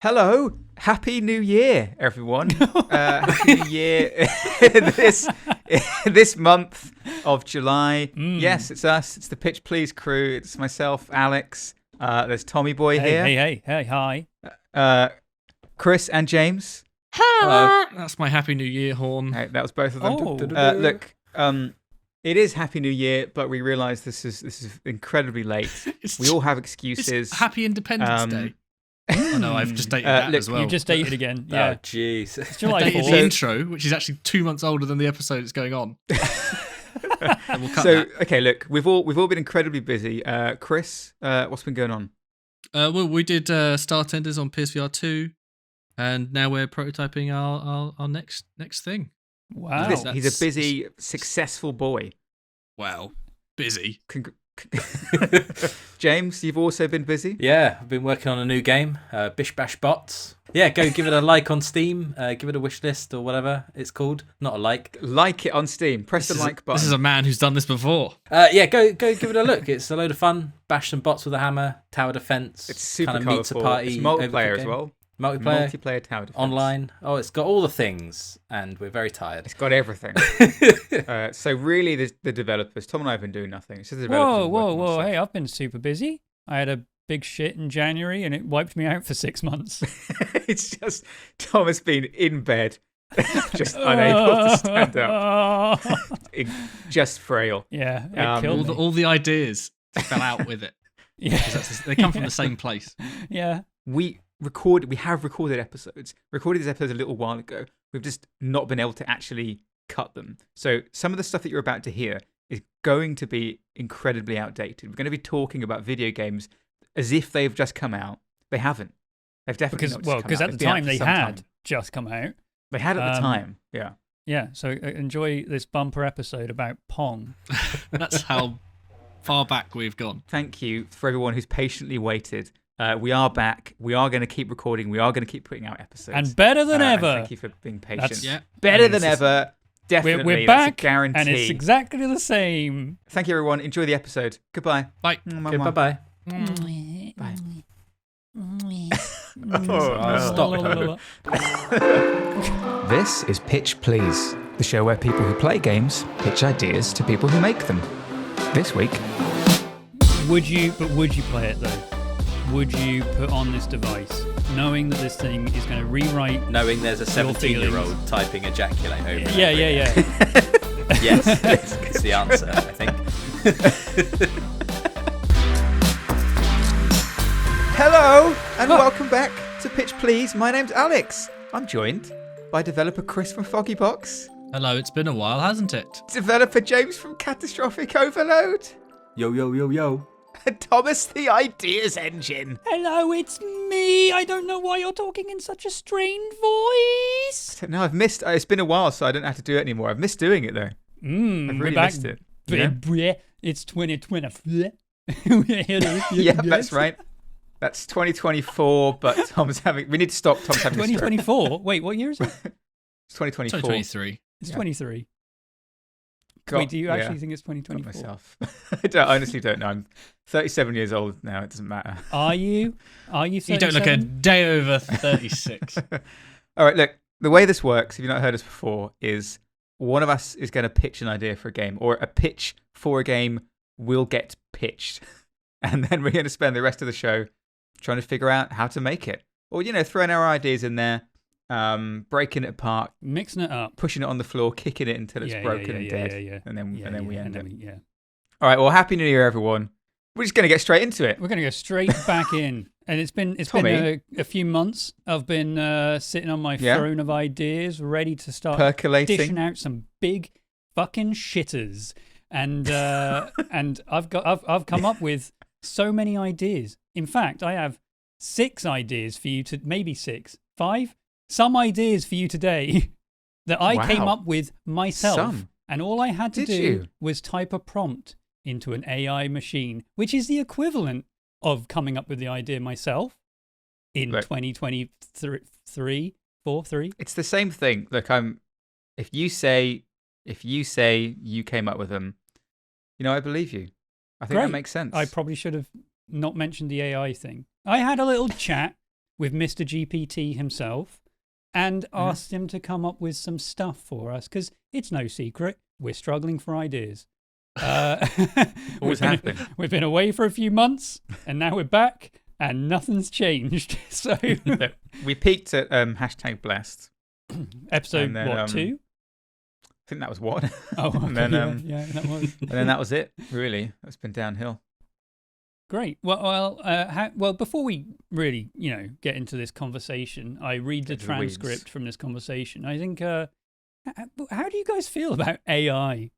Hello, Happy New Year, everyone. Happy New Year this month of July. Yes, it's us. It's the Pitch Please crew. It's myself, Alex. There's Tommy Boy here. Hey, hi. Chris and James. Hello. That's my Happy New Year horn. Hey, that was both of them. Oh. Look, it is Happy New Year, but we realise this is incredibly late. We all have excuses. It's Happy Independence Day. Oh no, I've just dated that as well. You just dated again. Yeah. Oh, jeez. It's July I dated 4th. the intro, which is actually 2 months older than the episode it's going on. And we'll cut that. Okay, look, we've all been incredibly busy. Chris, what's been going on? Well, we did Star Tenders on PSVR 2, and now we're prototyping our next thing. Wow. He's a busy, successful boy. Wow, busy. James, you've also been busy? Yeah, I've been working on a new game, Bish Bash Bots. Yeah, go give it a like on Steam, give it a wish list or whatever it's called. Not a like. Like it on Steam. Press the like button. This is a man who's done this before. Yeah, go give it a look. It's a load of fun. Bash some bots with a hammer, tower defense. It's super kind of colourful. meets a party. It's multiplayer overcooked as game. well. Multiplayer tower defense. online. Oh, it's got all the things, and we're very tired. It's got everything. So really, the developers, Tom and I have been doing nothing. It's just the developers. Whoa. Hey, I've been super busy. I had a big shit in January and it wiped me out for 6 months. It's just Tom has been in bed, just unable to stand up, just frail. Yeah, it killed me. All the ideas fell out with it. Yeah. They come from the same place. Yeah. We have recorded episodes. Recorded these episodes a little while ago. We've just not been able to actually cut them. So some of the stuff that you're about to hear is going to be incredibly outdated. We're going to be talking about video games as if they've just come out. They haven't. They've definitely not just come out. Because at the They've been out time for they some had time. just come out. They had at the time, yeah. Yeah, so enjoy this bumper episode about Pong. That's how far back we've gone. Thank you for everyone who's patiently waited. We are back. We are going to keep recording. We are going to keep putting out episodes. And better than ever. Thank you for being patient. Yeah. Better than ever. Definitely. We're That's back, a guarantee. and it's exactly the same. Thank you, everyone. Enjoy the episode. Goodbye. Bye. Okay, bye-bye. Bye. Stop. This is Pitch Please, the show where people who play games pitch ideas to people who make them. This week, Would you play it though? Would you put on this device knowing that this thing is going to rewrite? Knowing there's a Your 17-year-old typing ejaculate over and Yeah. over again. Yes, it's the answer, I think. hello and welcome back to Pitch Please. My name's Alex. I'm joined by developer Chris from Foggybox, Hello, it's been a while, hasn't it? developer James from Catastrophic Overload, Yo. and Thomas the Ideas Engine. Hello, it's me. I don't know why you're talking in such a strained voice. No, I've missed. It's been a while, so I don't have to do it anymore. I've missed doing it though. I've We're really back. missed it. It's 2020. Yeah, that's right. That's 2024, but Tom's having. We need to stop. Tom's having. 2024. Wait, what year is it? It's 2024. 2023. It's Yeah. 23. God, Wait, do you actually yeah. think it's Got 2024? myself. I honestly don't know. I'm 37 years old now. It doesn't matter. Are you? Are you 37? You don't look a day over 36. All right, look. The way this works, if you've not heard us before, is one of us is going to pitch an idea for a game, or a pitch for a game will get pitched, and then we're going to spend the rest of the show trying to figure out how to make it, or throwing our ideas in there, breaking it apart, Mixing it up. pushing it on the floor, kicking it until it's broken and dead, Yeah. and then we end it. Yeah. All right, well, Happy New Year, everyone. We're just going to get straight into it. We're going to go straight back in. And it's been Tommy? a few months. I've been sitting on my throne of ideas, ready to start Percolating. dishing out some big fucking shitters. And and I've come up with so many ideas. In fact, I have 6 ideas for you to maybe 5, some ideas for you today that I came Wow. up with myself. Some? And all I had to Did do you? was type a prompt into an AI machine, which is the equivalent of coming up with the idea myself in Look. 2023, 3. It's the same thing. Look, if you say you came up with them, I believe you. I think that Great. makes sense. I probably should have not mentioned the AI thing. I had a little chat with Mr. GPT himself and asked him to come up with some stuff for us, because it's no secret we're struggling for ideas. Always have been. We've been away for a few months, and now we're back, and nothing's changed. So we peaked at #blessed. episode then, what, 2? I think that was one. Oh, okay, and then, yeah, that was. and then that was it. Really, it's been downhill. Great. Well, before we really, get into this conversation, I read the Get to the weeds. transcript from this conversation. I think, how do you guys feel about AI?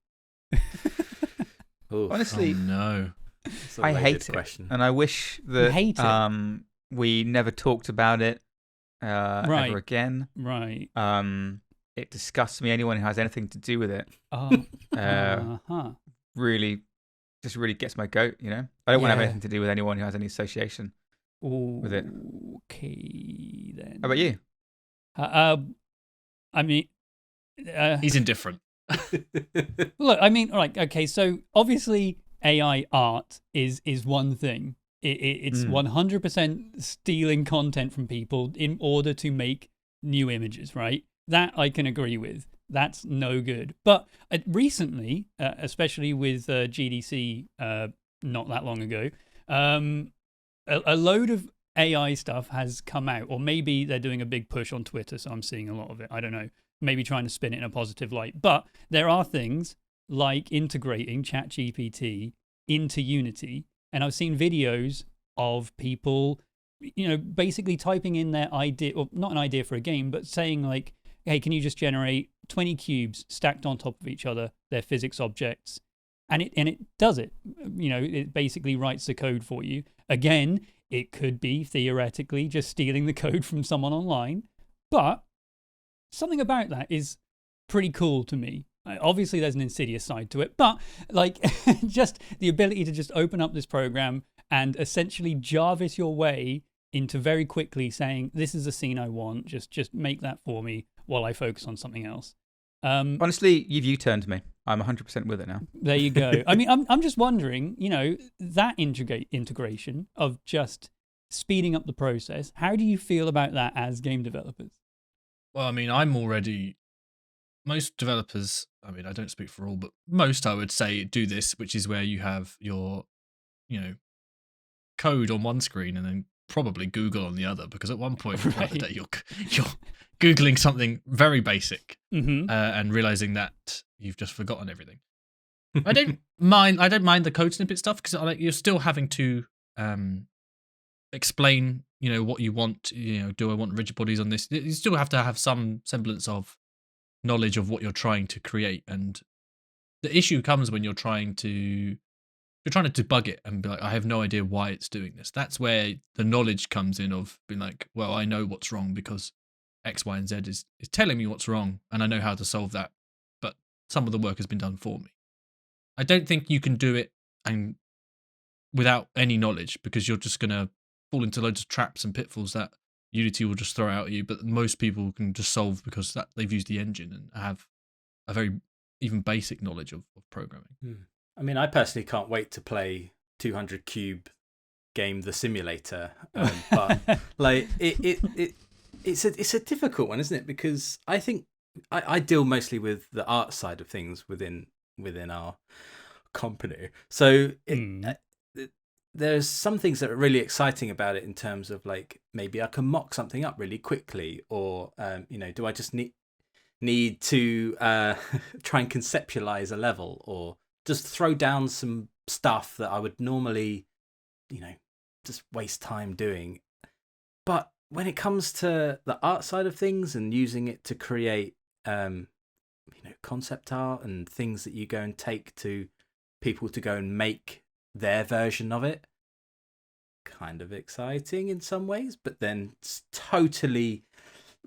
Ooh, Honestly, no. it's a I loaded hate it, question. and I wish that hate it? we never talked about it Right. ever again. Right. It disgusts me. Anyone who has anything to do with it Oh, really gets my goat. I don't want to have Yeah. anything to do with anyone who has any association with it. Okay, then. How about you? I mean, He's indifferent. look, I mean, okay, so obviously AI art is one thing. It's 100% stealing content from people in order to make new images, right? That I can agree with. That's no good. But recently, especially with GDC not that long ago, a load of AI stuff has come out, or maybe they're doing a big push on Twitter, so I'm seeing a lot of it. I don't know. Maybe trying to spin it in a positive light. But there are things like integrating ChatGPT into Unity. And I've seen videos of people, basically typing in their idea, or not an idea for a game, but saying like, hey, can you just generate 20 cubes stacked on top of each other? They're physics objects. And it does it. It basically writes the code for you. Again, it could be theoretically just stealing the code from someone online. But something about that is pretty cool to me. Obviously, there's an insidious side to it, but like just the ability to just open up this program and essentially Jarvis your way into very quickly saying, this is the scene I want, just make that for me while I focus on something else. Honestly, you've U-turned me. I'm 100% with it now. There you go. I mean, I'm just wondering, that integration of just speeding up the process, how do you feel about that as game developers? Well, I mean, most developers, I mean, I don't speak for all, but most, I would say, do this, which is where you have your, code on one screen and then probably Google on the other, because at one point throughout the day, you're Googling something very basic and realizing that you've just forgotten everything. I don't mind the code snippet stuff, because you're still having to explain, what you want. Do I want rigid bodies on this? You still have to have some semblance of knowledge of what you're trying to create, and the issue comes when you're trying to debug it and be like, I have no idea why it's doing this. That's where the knowledge comes in, of being like, well, I know what's wrong because X, Y, and Z is telling me what's wrong, and I know how to solve that, but some of the work has been done for me. I don't think you can do it and without any knowledge, because you're just going to fall into loads of traps and pitfalls that Unity will just throw out at you, but most people can just solve because they've used the engine and have a very even basic knowledge of programming. I mean, I personally can't wait to play 200 cube game The Simulator, but like it's a difficult one, isn't it? Because I think I deal mostly with the art side of things within our company, so there's some things that are really exciting about it in terms of like, maybe I can mock something up really quickly, or do I just need to try and conceptualize a level, or just throw down some stuff that I would normally just waste time doing. But when it comes to the art side of things and using it to create concept art and things that you go and take to people to go and make their version of it, kind of exciting in some ways, but then it's totally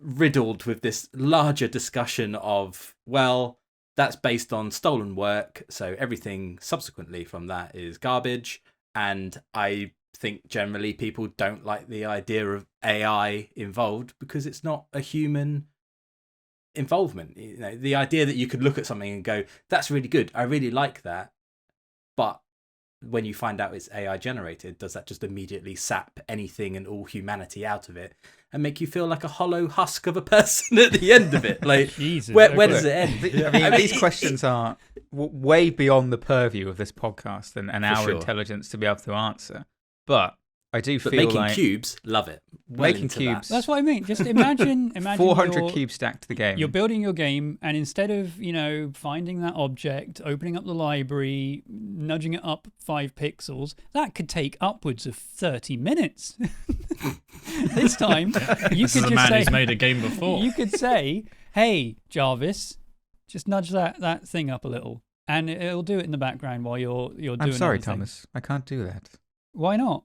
riddled with this larger discussion of, well, that's based on stolen work, so everything subsequently from that is garbage. And I think generally people don't like the idea of AI involved because it's not a human involvement. The idea that you could look at something and go, that's really good, I really like that, but when you find out it's AI generated, does that just immediately sap anything and all humanity out of it and make you feel like a hollow husk of a person at the end of it? Like, Jesus, where okay. does it end? I mean, these questions are way beyond the purview of this podcast and our sure. intelligence to be able to answer. But I do But feel making like cubes, love it. making into cubes. That's what I mean. Just imagine 400 cubes stacked to the game. You're building your game, and instead of, finding that object, opening up the library, nudging it up 5 pixels, that could take upwards of 30 minutes. This time, you This could is a just man say, who's made a game before. you could say, "Hey, Jarvis, just nudge that thing up a little," and it'll do it in the background while you're doing. I'm sorry, other things. Thomas. I can't do that Why not?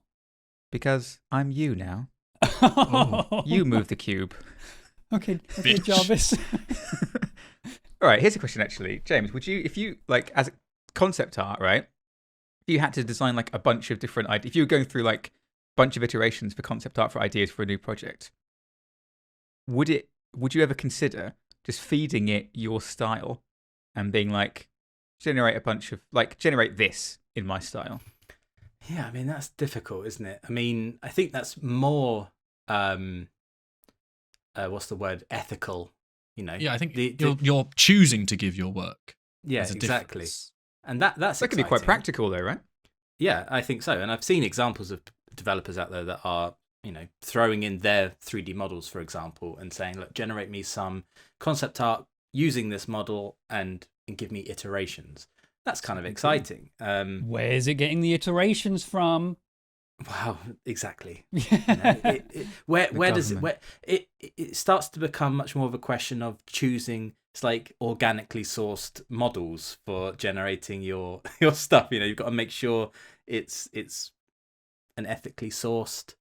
because I'm you now. Oh. You move the cube. Okay, Bitch. Jarvis. All right, here's a question actually. James, would you, if you, like, as concept art, right? If you had to design like a bunch of different ideas, if you were going through like a bunch of iterations for concept art for ideas for a new project, would you ever consider just feeding it your style and being like, generate this in my style? Yeah, I mean, that's difficult, isn't it? I mean, I think that's more, what's the word? Ethical, Yeah, I think you're choosing to give your work. Yeah, There's a exactly. difference. And that's That could be quite exciting. practical though, right? Yeah, I think so. And I've seen examples of developers out there that are, throwing in their 3D models, for example, and saying, look, generate me some concept art using this model and give me iterations. That's kind of exciting. Where's it getting the iterations from? Wow, exactly. Yeah. Where does it starts to become much more of a question of choosing. It's like organically sourced models for generating your stuff. You've got to make sure it's an ethically sourced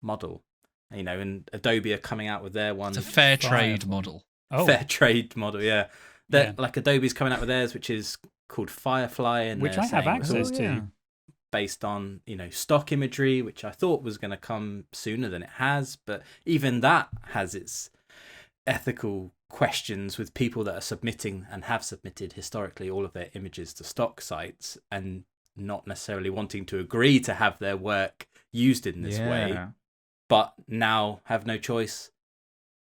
model. And Adobe are coming out with their one. It's a fair trade model. Oh, Fair trade model, yeah. Yeah. Like Adobe's coming out with theirs, which is called Firefly, and which they're I have saying it's all access to. based on stock imagery, which I thought was going to come sooner than it has, but even that has its ethical questions with people that are submitting and have submitted historically all of their images to stock sites and not necessarily wanting to agree to have their work used in this way, but now have no choice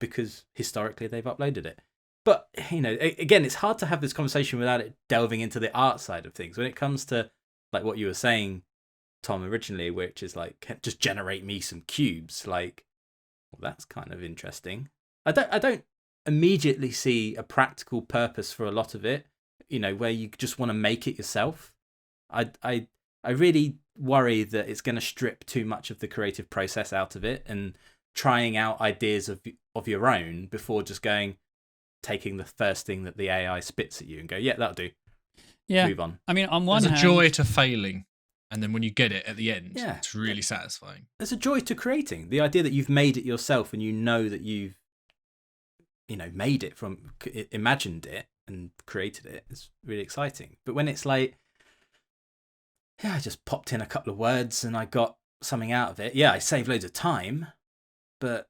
because historically they've uploaded it. But again, it's hard to have this conversation without it delving into the art side of things when it comes to like what you were saying, Tom, originally, which is like, just generate me some cubes. Like, well, that's kind of interesting. I don't immediately see a practical purpose for a lot of it, where you just want to make it yourself. I really worry that it's going to strip too much of the creative process out of it and trying out ideas of your own before just taking the first thing that the AI spits at you and go, yeah, that'll do. Yeah. Move on. I mean, on one There's hand, a joy to failing, and then when you get it at the end, Yeah. it's really satisfying. There's a joy to creating. The idea that you've made it yourself and that you've, made it imagined it and created it is really exciting. But when it's like, yeah, I just popped in a couple of words and I got something out of it. Yeah, I saved loads of time, but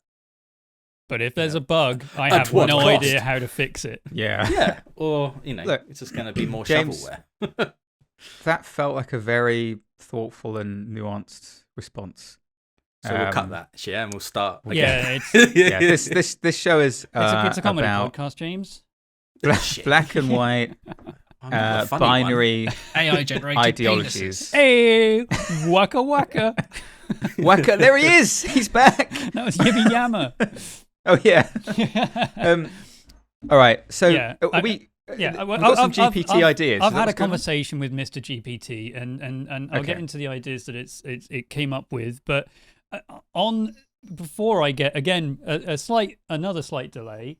if there's a bug, I At have what no cost? idea how to fix it. Yeah. yeah, or Look, it's just going to be more James- shovelware. That felt like a very thoughtful and nuanced response. So we'll cut that, yeah, and we'll start. Yeah, Again. it's Yeah, this show is it's a comedy about podcast, James. Shit. black and white I'm not the funny binary AI generated ideologies. penises. Hey, waka waka. Waka, there he is. He's back. That was Yibby Yammer. Oh yeah. All right. So Yeah, are we? Yeah, we've got some GPT ideas. I've Is that had a what's going on? conversation with Mr. GPT, and I'll get Okay. into the ideas that it came up with. But before I get again another slight delay,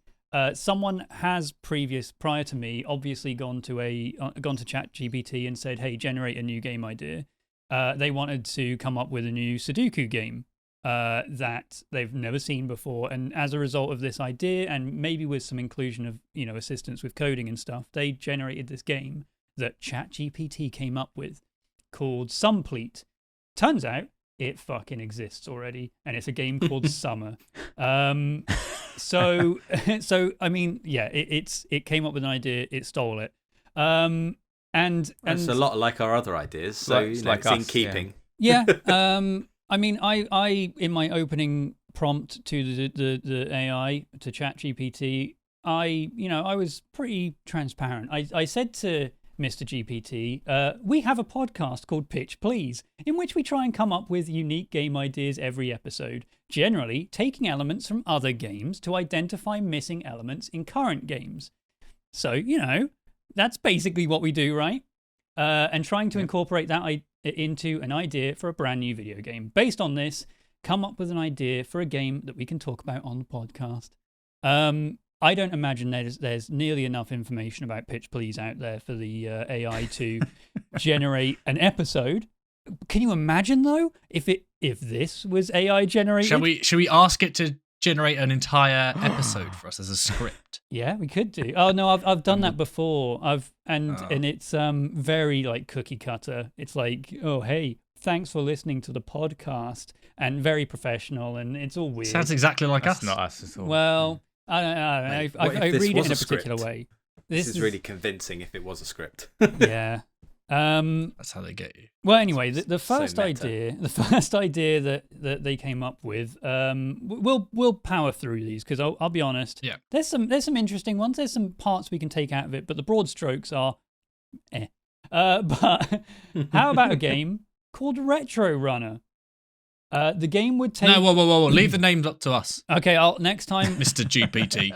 someone has prior to me obviously gone to ChatGPT and said, "Hey, generate a new game idea." They wanted to come up with a new Sudoku game that they've never seen before, and as a result of this idea, and maybe with some inclusion of assistance with coding and stuff, they generated this game that ChatGPT came up with called Sumplete. Turns out it fucking exists already, and it's a game called Summer. So I mean, yeah, it came up with an idea, it stole it, and It's a lot like our other ideas, so Like- like it's in us, keeping. Yeah. I mean, I in my opening prompt to the AI, to ChatGPT, I was pretty transparent. I said to Mr. GPT, we have a podcast called Pitch Please, in which we try and come up with unique game ideas every episode, generally taking elements from other games to identify missing elements in current games. So, that's basically what we do, right? And trying to incorporate that into an idea for a brand new video game. Based on this, come up with an idea for a game that we can talk about on the podcast. I don't imagine there's nearly enough information about Pitch Please out there for the AI to generate an episode. Can you imagine though if this was AI generated? Shall we ask it to generate an entire episode for us as a script? Yeah, we could do. Oh no, I've done that before. And it's very like cookie cutter. It's like, oh hey, thanks for listening to the podcast, and very professional, and it's all weird. Sounds exactly like That's us. not us at all. Well, I don't know. Mate, I what if this read it was in a a particular script? way. This is really convincing if it was a script. Yeah. That's how they get you. Well, anyway, the So first meta. idea that they came up with, we'll power through these because I'll be honest. Yeah. There's some interesting ones. There's some parts we can take out of it, but the broad strokes are, But how about a game called Retro Runner? The game would take. No, whoa. Leave the names up to us, Okay, next time. Mr. GPT.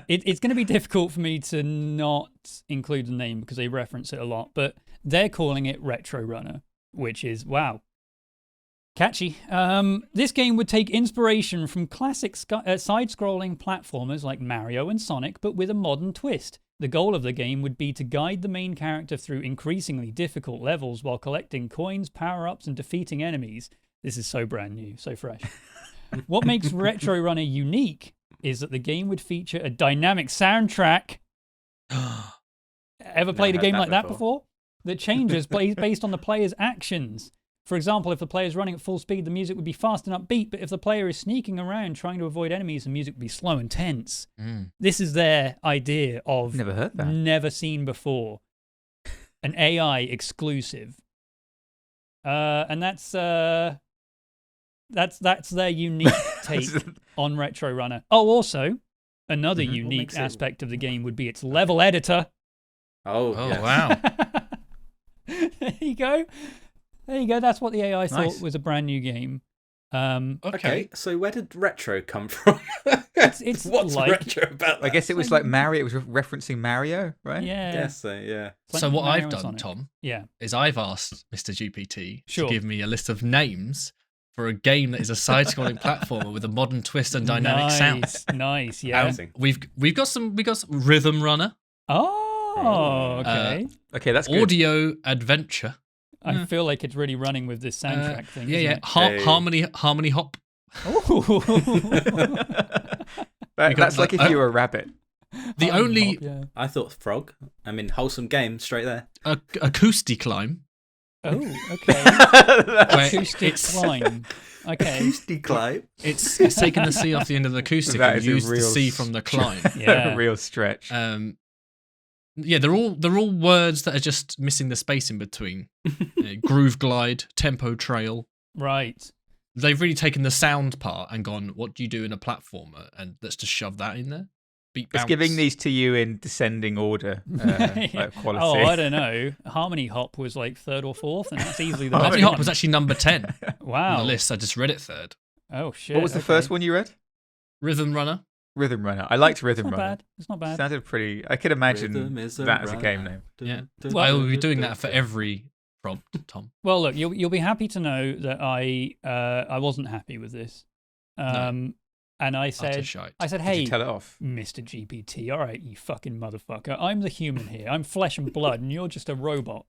It's going to be difficult for me to not include the name because they reference it a lot, but they're calling it Retro Runner, which is, wow, catchy. This game would take inspiration from classic side-scrolling platformers like Mario and Sonic, but with a modern twist. The goal of the game would be to guide the main character through increasingly difficult levels while collecting coins, power-ups, and defeating enemies. This is so brand new, so fresh. What makes Retro Runner unique is that the game would feature a dynamic soundtrack. Ever played a heard game that like that before. before? That changes based on the player's actions. For example, if the player is running at full speed, the music would be fast and upbeat, but if the player is sneaking around trying to avoid enemies, the music would be slow and tense. This is their idea of Never heard that. never seen before. An AI exclusive. And that's their unique take on Retro Runner. Oh, also, another Mhm. unique makes it- aspect of the game would be its level editor. Oh, Oh, yes. wow. There you go. There you go. That's what the AI thought Nice. was a brand new game. Okay, so where did retro come from? It's What's like- retro about that? I guess it was like Mario. It was referencing Mario, right? Yeah. Yes, so, yeah. It's like So what Mario I've and done, Sonic. Tom, Yeah. is I've asked Mr. GPT Sure. to give me a list of names for a game that is a side-scrolling platformer with a modern twist and dynamic sound. Nice. Yeah. Housing. We've got some Rhythm Runner, Oh, okay. Okay, that's good. Audio Adventure. I feel like it's really running with this soundtrack thing. Yeah, isn't yeah. Hey. Harmony Hop. It? Ooh. That's like if you were a rabbit. The only Yeah. I thought frog. I mean, wholesome game straight there. Acoustic Climb. Oh, okay. Where Acoustic it's- climb. Okay. Acoustic climb. It's taking the C off the end of the acoustic That and is a used the real C from the climb. Yeah. A real stretch. Yeah, they're all words that are just missing the space in between. Groove Glide, Tempo Trail. Right. They've really taken the sound part and gone, what do you do in a platformer? And let's just shove that in there. Beat It's bounce. giving these to you in descending order, like quality. Oh, I don't know. Harmony Hop was like third or fourth, and that's easily the Harmony best Hop one. was actually number 10 on Wow. the list. I just read it third. Oh shit. What was the first one you read? Rhythm Runner. Rhythm Runner. I liked It's Rhythm not Runner. bad. It's not bad. Sounded pretty. I could imagine Rhythm is that as a game runner. name. Yeah. Well- I will be doing that for every prompt, Tom. Well, look, you'll be happy to know that I wasn't happy with this. And I Utter said, shite. I said, Did hey, you tell it off? Mr. GPT, all right, you fucking motherfucker. I'm the human here. I'm flesh and blood, and you're just a robot.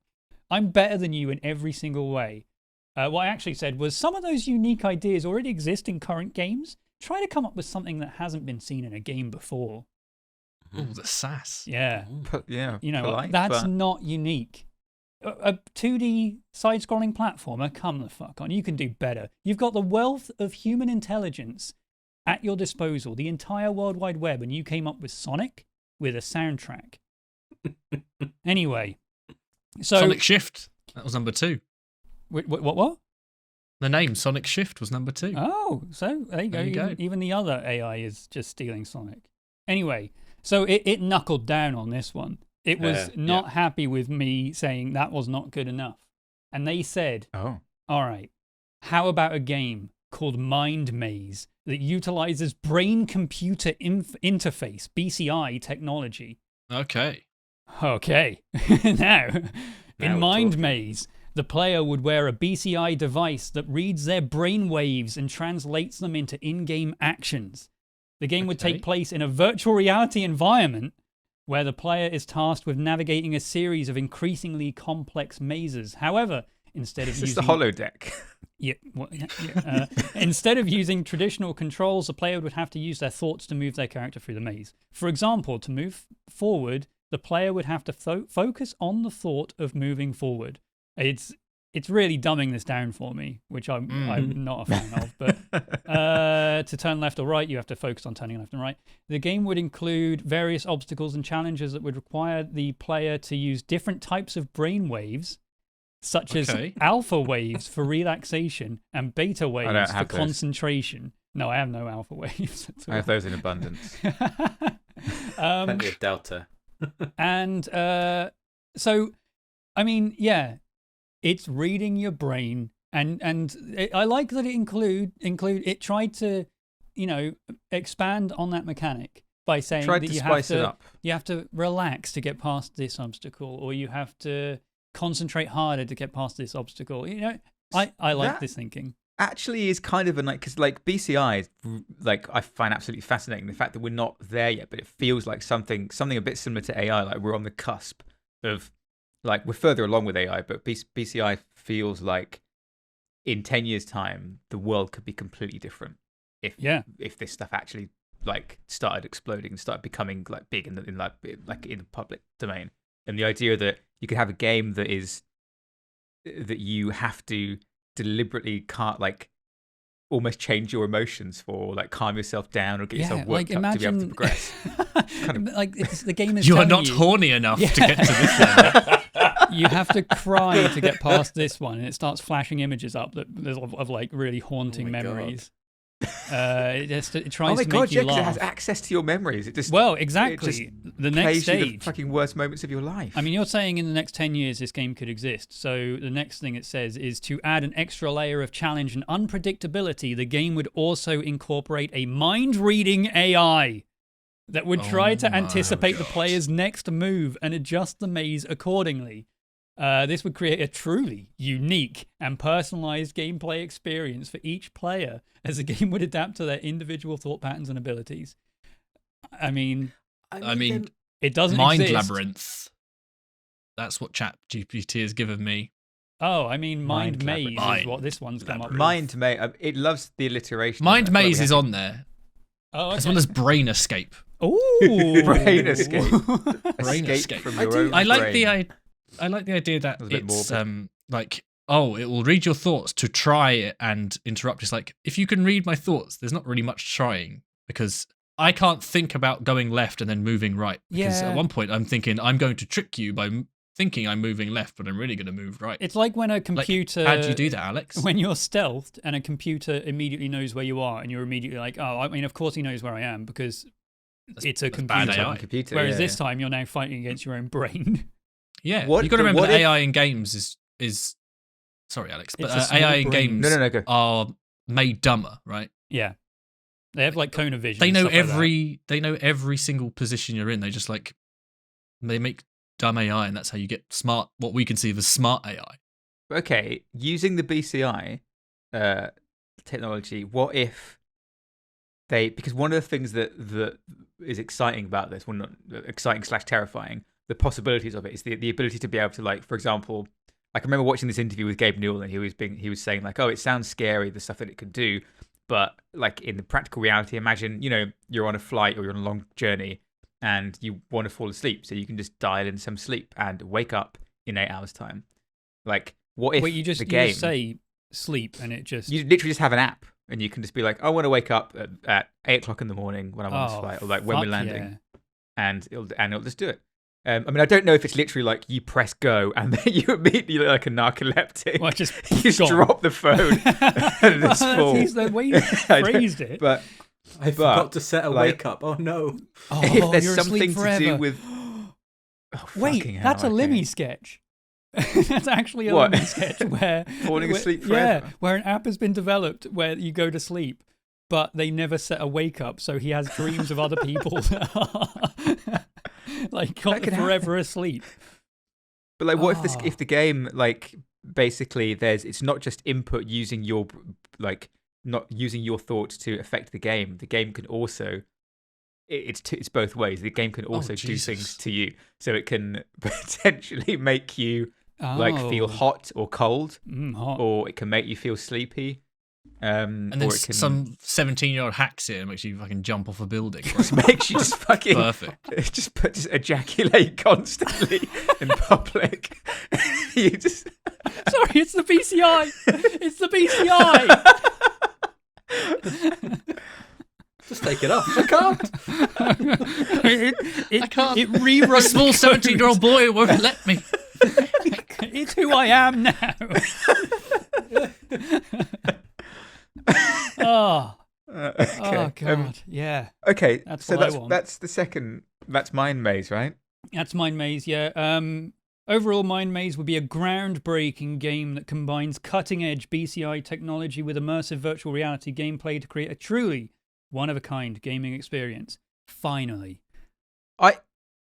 I'm better than you in every single way. What I actually said was some of those unique ideas already exist in current games. Try to come up with something that hasn't been seen in a game before. Oh, the sass. Yeah. Yeah. You know, polite, that's but- not unique. A 2D side-scrolling platformer, come the fuck on. You can do better. You've got the wealth of human intelligence at your disposal, the entire World Wide Web, and you came up with Sonic with a soundtrack. Anyway, So Sonic Shift. That was number 2. what? The name Sonic Shift was number 2. Oh, so there you go. There you go. Even the other AI is just stealing Sonic. Anyway, so it knuckled down on this one. It was not happy with me saying that was not good enough. And they said, Oh. all right, how about a game called Mind Maze that utilizes brain-computer interface, BCI technology? Okay. Okay. Now, in we're Mind talking. Maze, the player would wear a BCI device that reads their brain waves and translates them into in-game actions. The game would Okay. take place in a virtual reality environment where the player is tasked with navigating a series of increasingly complex mazes. However, instead of Is this using the holodeck? instead of using traditional controls, the player would have to use their thoughts to move their character through the maze. For example, to move forward, the player would have to focus on the thought of moving forward. It's really dumbing this down for me, which I'm not a fan of. But to turn left or right, you have to focus on turning left and right. The game would include various obstacles and challenges that would require the player to use different types of brain waves, such as alpha waves for relaxation and beta waves for concentration. No, I have no alpha waves. I have those in abundance. Plenty of delta. And so, I mean, yeah, it's reading your brain, and I like that it tried to, expand on that mechanic by saying Tried that to you spice it up. You have to relax to get past this obstacle, or you have to concentrate harder to get past this obstacle. I like That this thinking. Actually is kind of because like BCI is like I find absolutely fascinating the fact that we're not there yet, but it feels like something a bit similar to AI. Like we're on the cusp of like we're further along with AI, but BCI feels like in 10 years' time the world could be completely different if this stuff actually like started exploding and started becoming like big in the public domain. And the idea that you could have a game that you have to deliberately can't like almost change your emotions for like calm yourself down or get yourself worked up to be able to progress. Like the game is you are telling not horny enough to get to this level. You have to cry to get past this one, and it starts flashing images up of like really haunting memories. It tries to make you laugh. It has access to your memories. It just exactly. The next plays stage, you the fucking worst moments of your life. I mean, you're saying in the next 10 years this game could exist. So the next thing it says is to add an extra layer of challenge and unpredictability. The game would also incorporate a mind-reading AI that would try to anticipate the player's next move and adjust the maze accordingly. This would create a truly unique and personalized gameplay experience for each player as the game would adapt to their individual thought patterns and abilities. I mean, it doesn't Mind exist. Labyrinth. That's what ChatGPT has given me. Oh, I mean, Mind Maze Labyrinth. is what this one's come up with. Mind Maze. It loves the alliteration. Mind Maze is on there, Oh, okay. as well as Brain Escape. Ooh, Brain Escape. Brain Escape Escape. from your own I like brain. I like the idea that That was a bit it's morbid. like, oh, it will read your thoughts to try it and interrupt. It's like, if you can read my thoughts, there's not really much trying, because I can't think about going left and then moving right. Because Yeah. at one point I'm thinking I'm going to trick you by thinking I'm moving left, but I'm really going to move right. It's like when a computer... How do you do that, Alex? When you're stealthed and a computer immediately knows where you are, and you're immediately like, oh, I mean, of course he knows where I am because it's a that's bad computer. AI. Whereas this time you're now fighting against your own brain. Yeah, What- you got to but remember what that if- AI in games is sorry, Alex, but It's a small AI in brain. games No, go. are made dumber, right? Yeah. They have like cone of vision. They and know stuff like they know every single position you're in. They just like they make dumb AI, and that's how you get smart. What we conceive as smart AI. Okay, using the BCI technology, what if because one of the things that is exciting about this, well, not exciting / terrifying, the possibilities of it is the ability to be able to, like, for example, I can remember watching this interview with Gabe Newell, and he was saying like, oh, it sounds scary, the stuff that it could do, but like in the practical reality, imagine, you're on a flight or you're on a long journey and you want to fall asleep, so you can just dial in some sleep and wake up in 8 hours time. Like, what if Wait, you just say sleep and it just... You literally just have an app, and you can just be like, I want to wake up at 8 o'clock in the morning when I'm on this flight, or like when we're landing, and it'll just do it. I mean, I don't know if it's literally like you press go and then you immediately look like a narcoleptic. Well, just you just gone. drop the phone and it's full. That's the way you phrased it. But I forgot to set a wake up. Oh no! Oh, if there's you're something asleep to forever. do with, Wait, fucking hell, that's a okay. Lemmy sketch. That's actually a What? Lemmy sketch where Falling asleep Yeah, forever? where an app has been developed where you go to sleep, but they never set a wake up, so he has dreams of other people that are like could forever asleep. But like, what Oh. if the game like basically it's not just input using your like not using your thoughts to affect the game. The game can also it's both ways. The game can also do Jesus. things to you, so it can potentially make you like feel hot or cold, Hot. or it can make you feel sleepy. And then or it can some 17-year-old hacks it and makes you fucking jump off a building. just makes you just fucking Perfect. just ejaculate constantly in public. You just Sorry, it's the BCI. It's the BCI. Just take it off. I can't. I can't. It rewrote A small 17-year-old boy won't let me. It's who I am now. Oh, okay. oh God, yeah. Okay, That's so what I want. that's the second. That's Mind Maze, right? That's Mind Maze, yeah. Overall, Mind Maze would be a groundbreaking game that combines cutting-edge BCI technology with immersive virtual reality gameplay to create a truly one-of-a-kind gaming experience. Finally.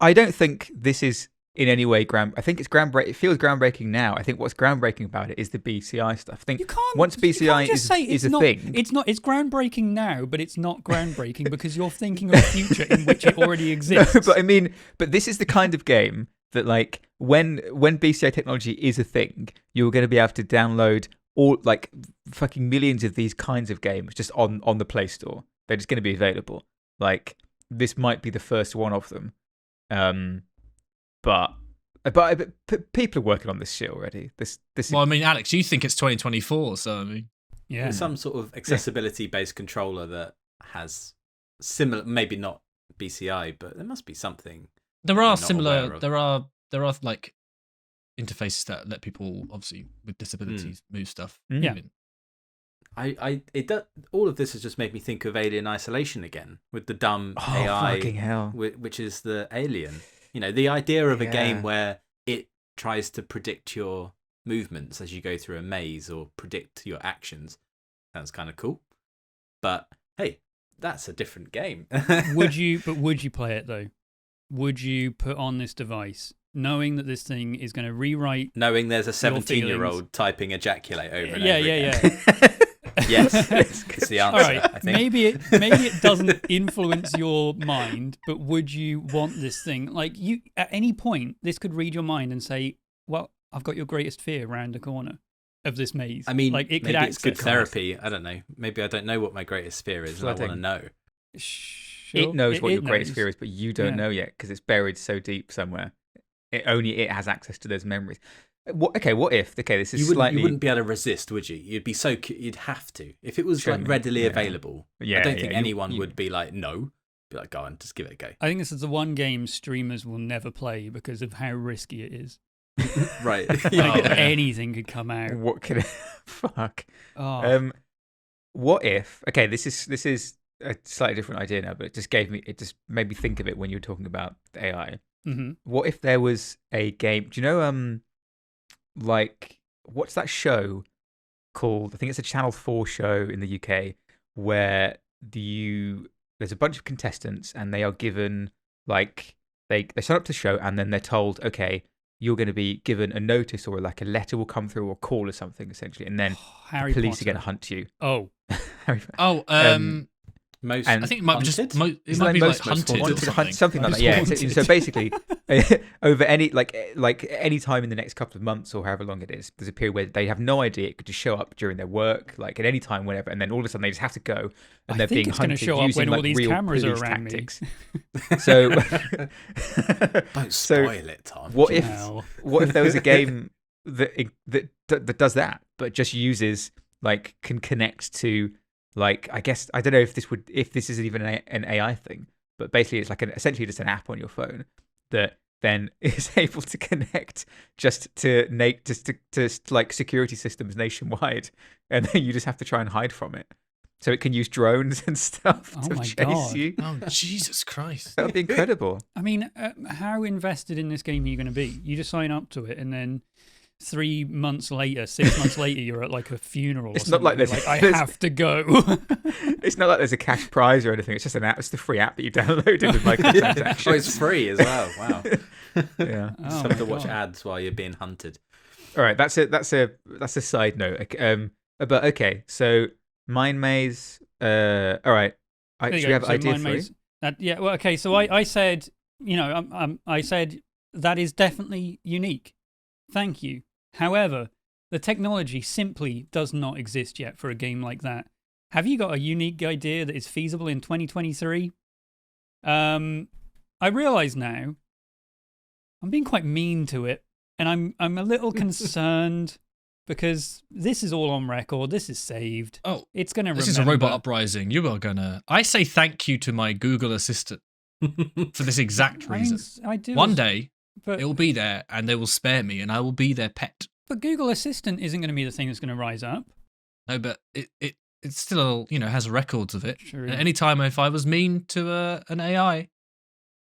I don't think this is in any way I think it's groundbreaking. It feels groundbreaking now. I think what's groundbreaking about it is the BCI stuff. I think You can't. once you BCI can't just say is it's a not, thing. It's not. It's groundbreaking now, but it's not groundbreaking because you're thinking of a future in which it already exists. No, but I mean, this is the kind of game that, like, when BCI technology is a thing, you're going to be able to download all like fucking millions of these kinds of games just on the Play Store. They're just going to be available. Like, this might be the first one of them. But people are working on this shit already. This Well, I mean, Alex, you think it's 2024, so I mean, Yeah. There's some sort of accessibility-based controller that has similar, maybe not BCI, but there must be something. there You're are not similar. aware of. There are like interfaces that let people, obviously with disabilities, move stuff. Yeah. It does, all of this has just made me think of Alien Isolation again with the dumb Oh, AI, fucking hell. which is the alien. You know, the idea of a Yeah. game where it tries to predict your movements as you go through a maze or predict your actions sounds kind of cool. But hey, that's a different game. Would you play it though? Would you put on this device knowing that this thing is going to rewrite? Knowing there's a Your 17-year-old typing ejaculate over and Yeah, over yeah, again. Yes, it's the answer. All right, I think. maybe it doesn't influence your mind, but would you want this thing? Like, you at any point, this could read your mind and say, "Well, I've got your greatest fear round the corner of this maze." I mean, like it could maybe it's good access- therapy. I don't know. Maybe I don't know what my greatest fear is, and I want to Flooding. know. Sure, It knows what your greatest knows. fear is, but you don't Yeah. know yet because it's buried so deep somewhere. It has access to those memories. What if? Okay, this is You slightly. wouldn't be able to resist, would you? You'd be so. You'd have to. If it was Show like me. readily Yeah. available, Yeah, I don't yeah, think you- anyone you- would be like, no. Be like, go on, just give it a go. I think this is the one game streamers will never play because of how risky it is. Right. Like, Yeah. anything could come out. What could? Fuck. Oh, What if? Okay, this is a slightly different idea now, but it just made me think of it when you were talking about the AI. hmm What if there was a game? Do you know like what's that show called? I think it's a Channel 4 show in the UK where there's a bunch of contestants and they are given like they sign up to the show and then they're told, okay, you're going to be given a notice or like a letter will come through or a call or something essentially, and then Harry police Potter. are going to hunt you. Oh, Oh, Most. and- I think it might be just Haunted? it Isn't might that be like most hunted or wanted? something. Something like Most that. Yeah. Wanted. So basically, over any like any time in the next couple of months or however long it is, there's a period where they have no idea. It could just show up during their work, like at any time, whenever, and then all of a sudden they just have to go, and I they're think being it's gonna hunted show up using when all like these real cameras are police around me. tactics. So, Don't so spoil it, Tom. what if Well. what if there was a game that does that, but just uses like can connect to like I guess I don't know if this is even an AI thing, but basically it's like essentially just an app on your phone that then is able to connect just to like security systems nationwide, and then you just have to try and hide from it. So it can use drones and stuff Oh to my chase God. you. Oh, Jesus Christ. That would be incredible. I mean, how invested in this game are you going to be? You just sign up to it, and then 3 months later, 6 months later, you're at like a funeral. It's or not like something. there's- You're like, I have to go. It's not like there's a cash prize or anything. It's just an app. It's the free app that you downloaded with microtransactions. Oh, it's free as well. Wow. Yeah. Oh Just my have to watch God. ads while you're being hunted. All right. That's a side note. But okay. So Mind Maze. All right. There you Should go. we have So idea Mind 3? Maze- yeah. Well, okay. So I said, I said that is definitely unique. Thank you. However, the technology simply does not exist yet for a game like that. Have you got a unique idea that is feasible in 2023? I realize now I'm being quite mean to it, and I'm a little concerned because this is all on record. This is saved. Oh, It's going to this is a robot uprising. You are gonna. I say thank you to my Google Assistant for this exact reason. I do. One day but, it will be there, and they will spare me, and I will be their pet. but Google Assistant isn't going to be the thing that's going to rise up. No, but it still has records of it. True. And anytime if I was mean to an AI,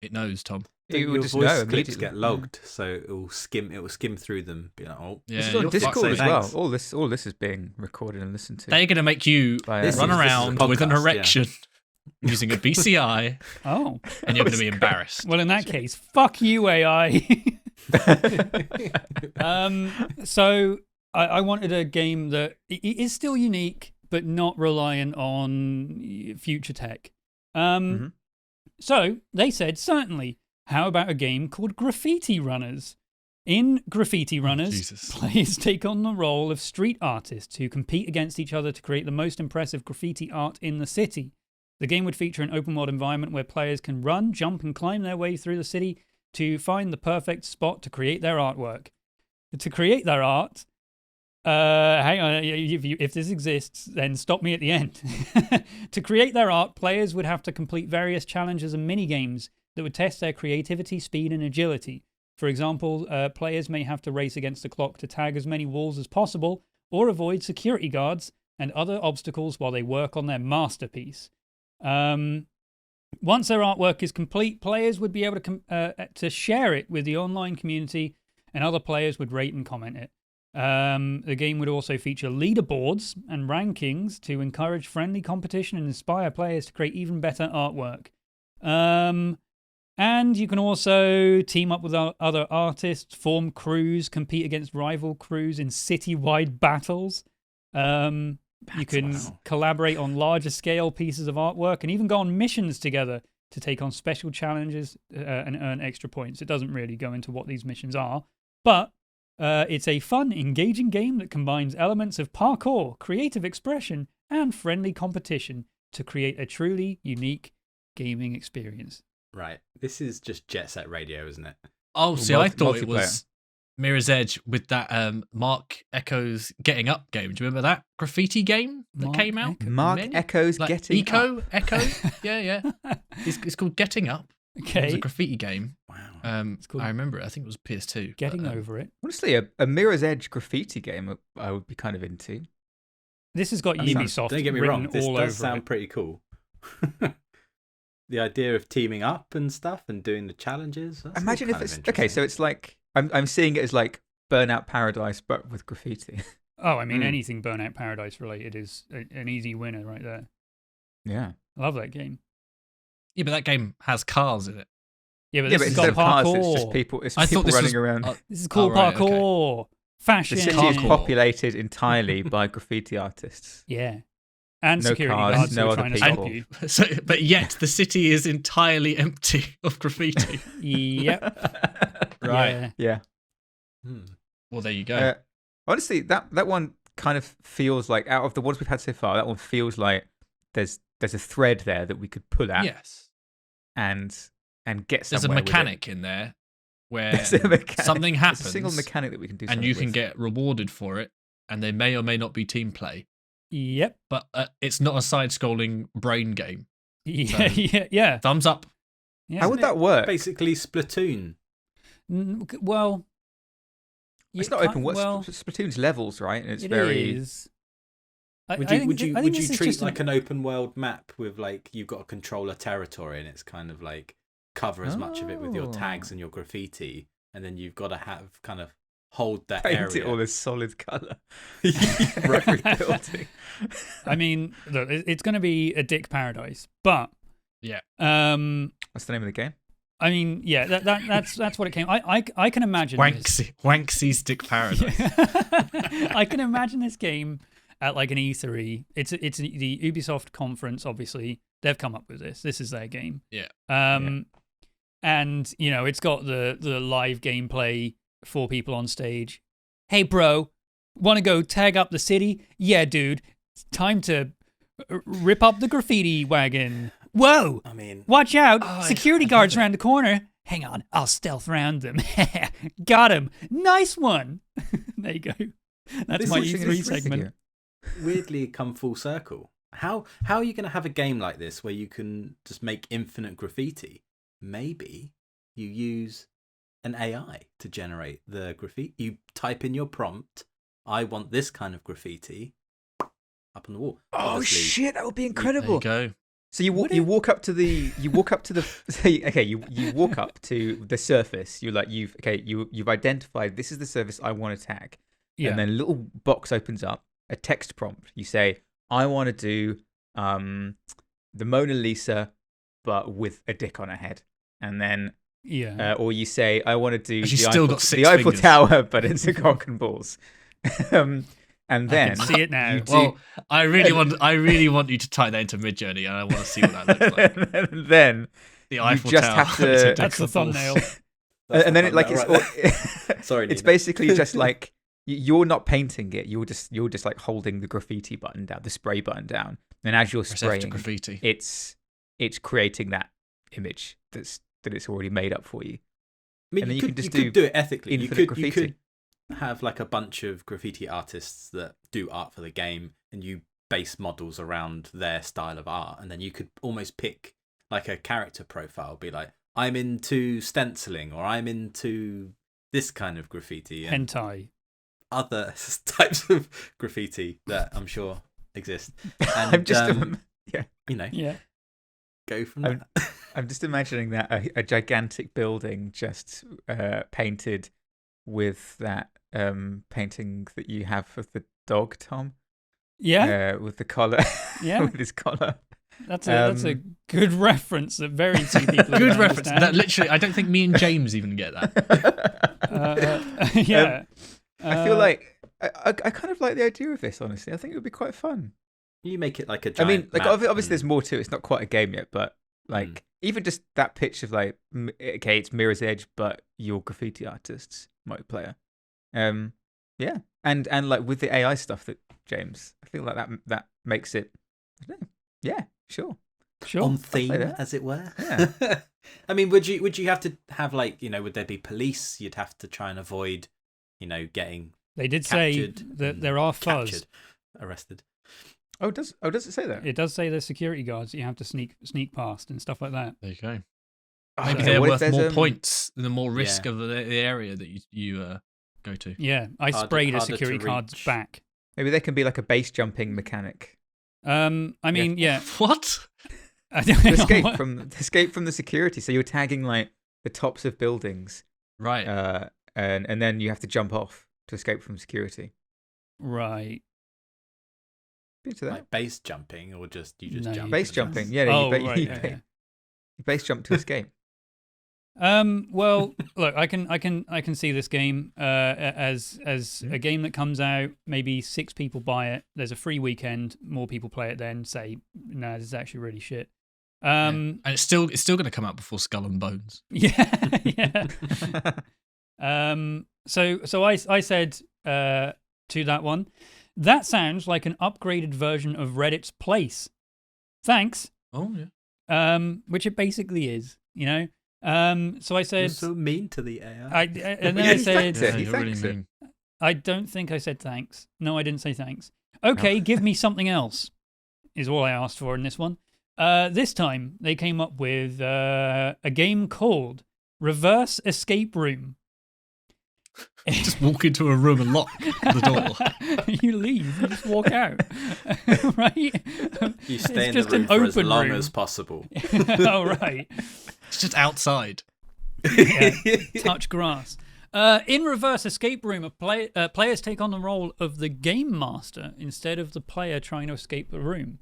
it knows, Tom. You would Your just voice know clips immediately. get logged, so it will skim through them. Be like, oh, Yeah, This is on you're Discord fucked. as Say well. thanks. All this is being recorded and listened to. They're going to make you by, This run is a around with an podcast, yeah. erection using a BCI, Oh, and you're going to be embarrassed. well, in that case, fuck you, AI. So I wanted a game that is still unique, but not reliant on future tech. Mhm. So they said, certainly. How about a game called Graffiti Runners? In Graffiti Runners, Jesus. players take on the role of street artists who compete against each other to create the most impressive graffiti art in the city. The game would feature an open world environment where players can run, jump, and climb their way through the city to find the perfect spot to create their artwork. To create their art, hang on, if this exists, then stop me at the end. To create their art, players would have to complete various challenges and mini-games that would test their creativity, speed, and agility. For example, players may have to race against the clock to tag as many walls as possible or avoid security guards and other obstacles while they work on their masterpiece. Once their artwork is complete, players would be able to share it with the online community, and other players would rate and comment it. The game would also feature leaderboards and rankings to encourage friendly competition and inspire players to create even better artwork. And you can also team up with other artists, form crews, compete against rival crews in city-wide battles. You can collaborate on larger scale pieces of artwork and even go on missions together to take on special challenges and earn extra points. It doesn't really go into what these missions are, but it's a fun, engaging game that combines elements of parkour, creative expression, and friendly competition to create a truly unique gaming experience. right. This is just Jet Set Radio, isn't it? Oh, see, I thought it multiplayer. was Mirror's Edge with that Mark Echo's Getting Up game. Do you remember that graffiti game that Mark came out? Echo. Mark Many- Echo's like Getting Echo, Up. Echo. Yeah. It's called Getting Up. It was Okay, a graffiti game. Wow. It's called I remember it. I think it was PS2. getting but, over it. Honestly, a Mirror's Edge graffiti game I would be kind of into. This has got I mean, Ubisoft don't get me written wrong. This all does over sound it. pretty cool. The idea of teaming up and stuff and doing the challenges. That's all Imagine if kind of it's okay. So interesting. it's like I'm seeing it as like Burnout Paradise, but with graffiti. Oh, I mean, Mm. anything Burnout Paradise related is an easy winner right there. Yeah. I love that game. Yeah, but that game has cars in it. Yeah, but Yeah, this but has instead got of cars, parkour. it's just people. It's I just thought people this running was around. This is called right, okay. parkour. Fashion. The city is Hardcore. populated entirely by graffiti artists. Yeah. And No security cars, guards no who are other trying to people. stop you. So, but yet the city is entirely empty of graffiti. Yep. Right. Yeah. Yeah. Hmm. Well, there you go. Honestly, that one kind of feels like, out of the ones we've had so far, that one feels like there's a thread there that we could pull at Yes. and get There's a somewhere with it. mechanic in there where There's a mechanic. something There's happens a single mechanic that we can do, and something you can with. get rewarded for it, and they may or may not be team play, Yep. but it's not a side-scrolling brain game. Yeah. So- Yeah. Thumbs up. Yeah. How would that work? Basically, Splatoon. Well, It's not open world. Well, Splatoon's levels, right? And it's it very. is. Would you treat like an open world map with like you've got to control a territory and it's kind of like cover as much of it with your tags and your graffiti, and then you've got to have kind of hold that Paint area. it all a solid colour for every building. I mean, look, it's going to be a dick paradise, but Yeah. That's the name of the game. I mean, yeah, that's what it came. I can imagine Wanksy Stick Paradise. I can imagine this game at like an E3. It's the Ubisoft conference. Obviously, they've come up with this. This is their game. Yeah. And you know, it's got the live gameplay, 4 people on stage. Hey, bro, want to go tag up the city? Yeah, dude, it's time to rip up the graffiti wagon. Whoa! I mean, Watch out! Security guards around the corner. Hang on, I'll stealth round them. Got him. Nice one. There you go. That's my E3 segment. Weirdly, come full circle. How are you going to have a game like this where you can just make infinite graffiti? Maybe you use an AI to generate the graffiti. You type in your prompt. I want this kind of graffiti up on the wall. Oh Obviously, shit! That would be incredible. There you go. So you walk up to the you walk up to the surface. You've identified this is the surface I want to tag. Yeah. And then a little box opens up, a text prompt. You say, I want to do the Mona Lisa, but with a dick on her head. And then, or you say, I want to do the Eiffel Tower, but it's a cock and balls. And then I can see it now. Well, I really want you to type that into Midjourney, and I want to see what that looks like. And then the Eiffel just Tower. have to. That's the thumbnail. And then Sorry, it's basically just like you're not painting it. You're just like holding the graffiti button down, the spray button down, and as you're spraying graffiti, it's creating that image that it's already made up for you. I mean, and then you could do it ethically. You could graffiti. Have like a bunch of graffiti artists that do art for the game, and you base models around their style of art, and then you could almost pick like a character profile, be like, I'm into stenciling, or I'm into this kind of graffiti, and hentai, other types of graffiti that I'm sure exist. And I'm just go from that. I'm just imagining that a gigantic building just painted with that painting that you have of the dog, Tom. Yeah. With the collar. Yeah. With his collar. That's a good reference that very few people good reference. Understand. That literally, I don't think me and James even get that. Yeah. I feel like I kind of like the idea of this. Honestly, I think it would be quite fun. You make it like a giant. I mean, like map obviously, there's more to it. It's not quite a game yet, but like even just that pitch of like, okay, it's Mirror's Edge, but you're graffiti artists multiplayer. Yeah, and like with the AI stuff that James, I feel like that makes it. I don't know. Yeah, sure. On theme, as it were. Yeah. I mean, would you have to have like, would there be police? You'd have to try and avoid, getting. They did say that there are fuzz. Captured, arrested. Oh, does it say that? It does say there's security guards that you have to sneak past and stuff like that. There you go. Oh, Maybe they're worth more points than the more risk of the area that you go to. Yeah, I sprayed a security guard's back. Maybe there can be like a base jumping mechanic. I mean, yeah. What? I don't know. Escape from the security. So you're tagging like the tops of buildings, right? And then you have to jump off to escape from security. Right. Into that. Like base jumping, or you just jump. Base jumping. Yeah. You base jump to escape. Well, look, I can see this game as a game that comes out, maybe 6 people buy it, there's a free weekend, more people play it, then say, no, this is actually really shit. And it's still going to come out before Skull and Bones. Yeah. So I said to that one, that sounds like an upgraded version of Reddit's Place. Thanks. Oh yeah. Which it basically is, So I said, you're so mean to the AI. And then I said, really I don't think I said thanks. No, I didn't say thanks. Okay, give me something else, is all I asked for in this one. This time, they came up with a game called reverse escape room. Just walk into a room and lock the door. You leave, you just walk out, right? You stay in It's the just an room for as open long room. as possible. Oh, right. It's just outside. Yeah, touch grass. In reverse escape room, players take on the role of the game master instead of the player trying to escape the room.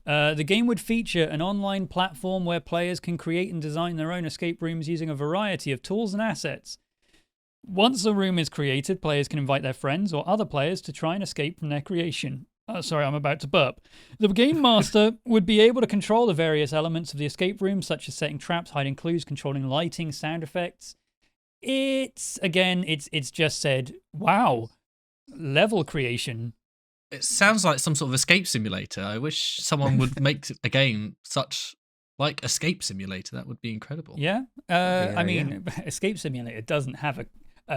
The game would feature an online platform where players can create and design their own escape rooms using a variety of tools and assets. Once a room is created, players can invite their friends or other players to try and escape from their creation. Sorry, I'm about to burp. The game master would be able to control the various elements of the escape room, such as setting traps, hiding clues, controlling lighting, sound effects. It's just said, wow, level creation. It sounds like some sort of escape simulator. I wish someone would make a game such like Escape Simulator. That would be incredible. Yeah. I mean, Escape Simulator doesn't have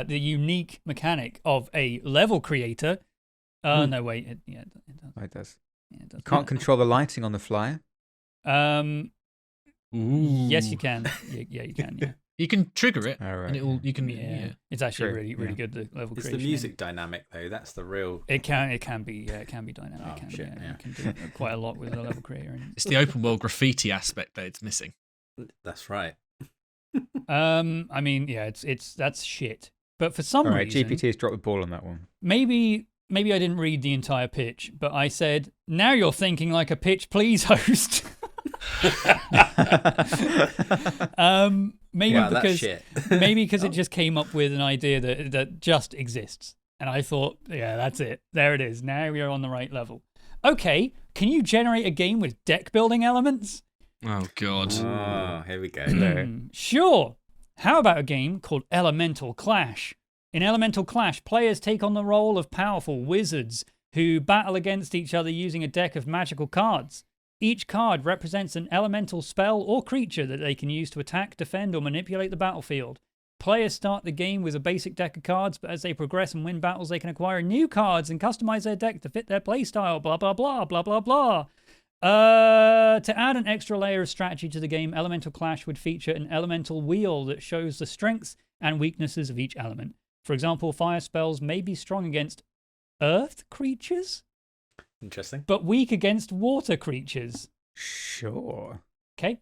the unique mechanic of a level creator. No, wait. It does. It does. Yeah, it does. You can't control the lighting on the flyer. Yes, you can. Yeah, you can. Yeah. You can trigger it, All right, and it will. You can. Yeah. Yeah. It's actually True, really, really yeah. good. The level It's creation. the music dynamic, though. That's the real. It can be. Yeah, it can be dynamic. Oh, shit, yeah. You can do quite a lot with a level creator. It's the open world graffiti aspect that it's missing. That's right. I mean, yeah, that's shit. But for some All right, reason, GPT has dropped the ball on that one. maybe I didn't read the entire pitch, but I said, "Now you're thinking like a pitch, please, host." Maybe Wow, that's because shit. maybe because it just came up with an idea that just exists, and I thought, yeah, that's it. There it is. Now we are on the right level. Okay, can you generate a game with deck building elements? Oh God. Oh, here we go. Sure. How about a game called Elemental Clash? In Elemental Clash, players take on the role of powerful wizards who battle against each other using a deck of magical cards. Each card represents an elemental spell or creature that they can use to attack, defend, or manipulate the battlefield. Players start the game with a basic deck of cards, but as they progress and win battles, they can acquire new cards and customize their deck to fit their playstyle, blah, blah, blah, blah, blah, blah. To add an extra layer of strategy to the game, Elemental Clash would feature an elemental wheel that shows the strengths and weaknesses of each element. For example, fire spells may be strong against earth creatures, Interesting. but weak against water creatures. Sure. Okay.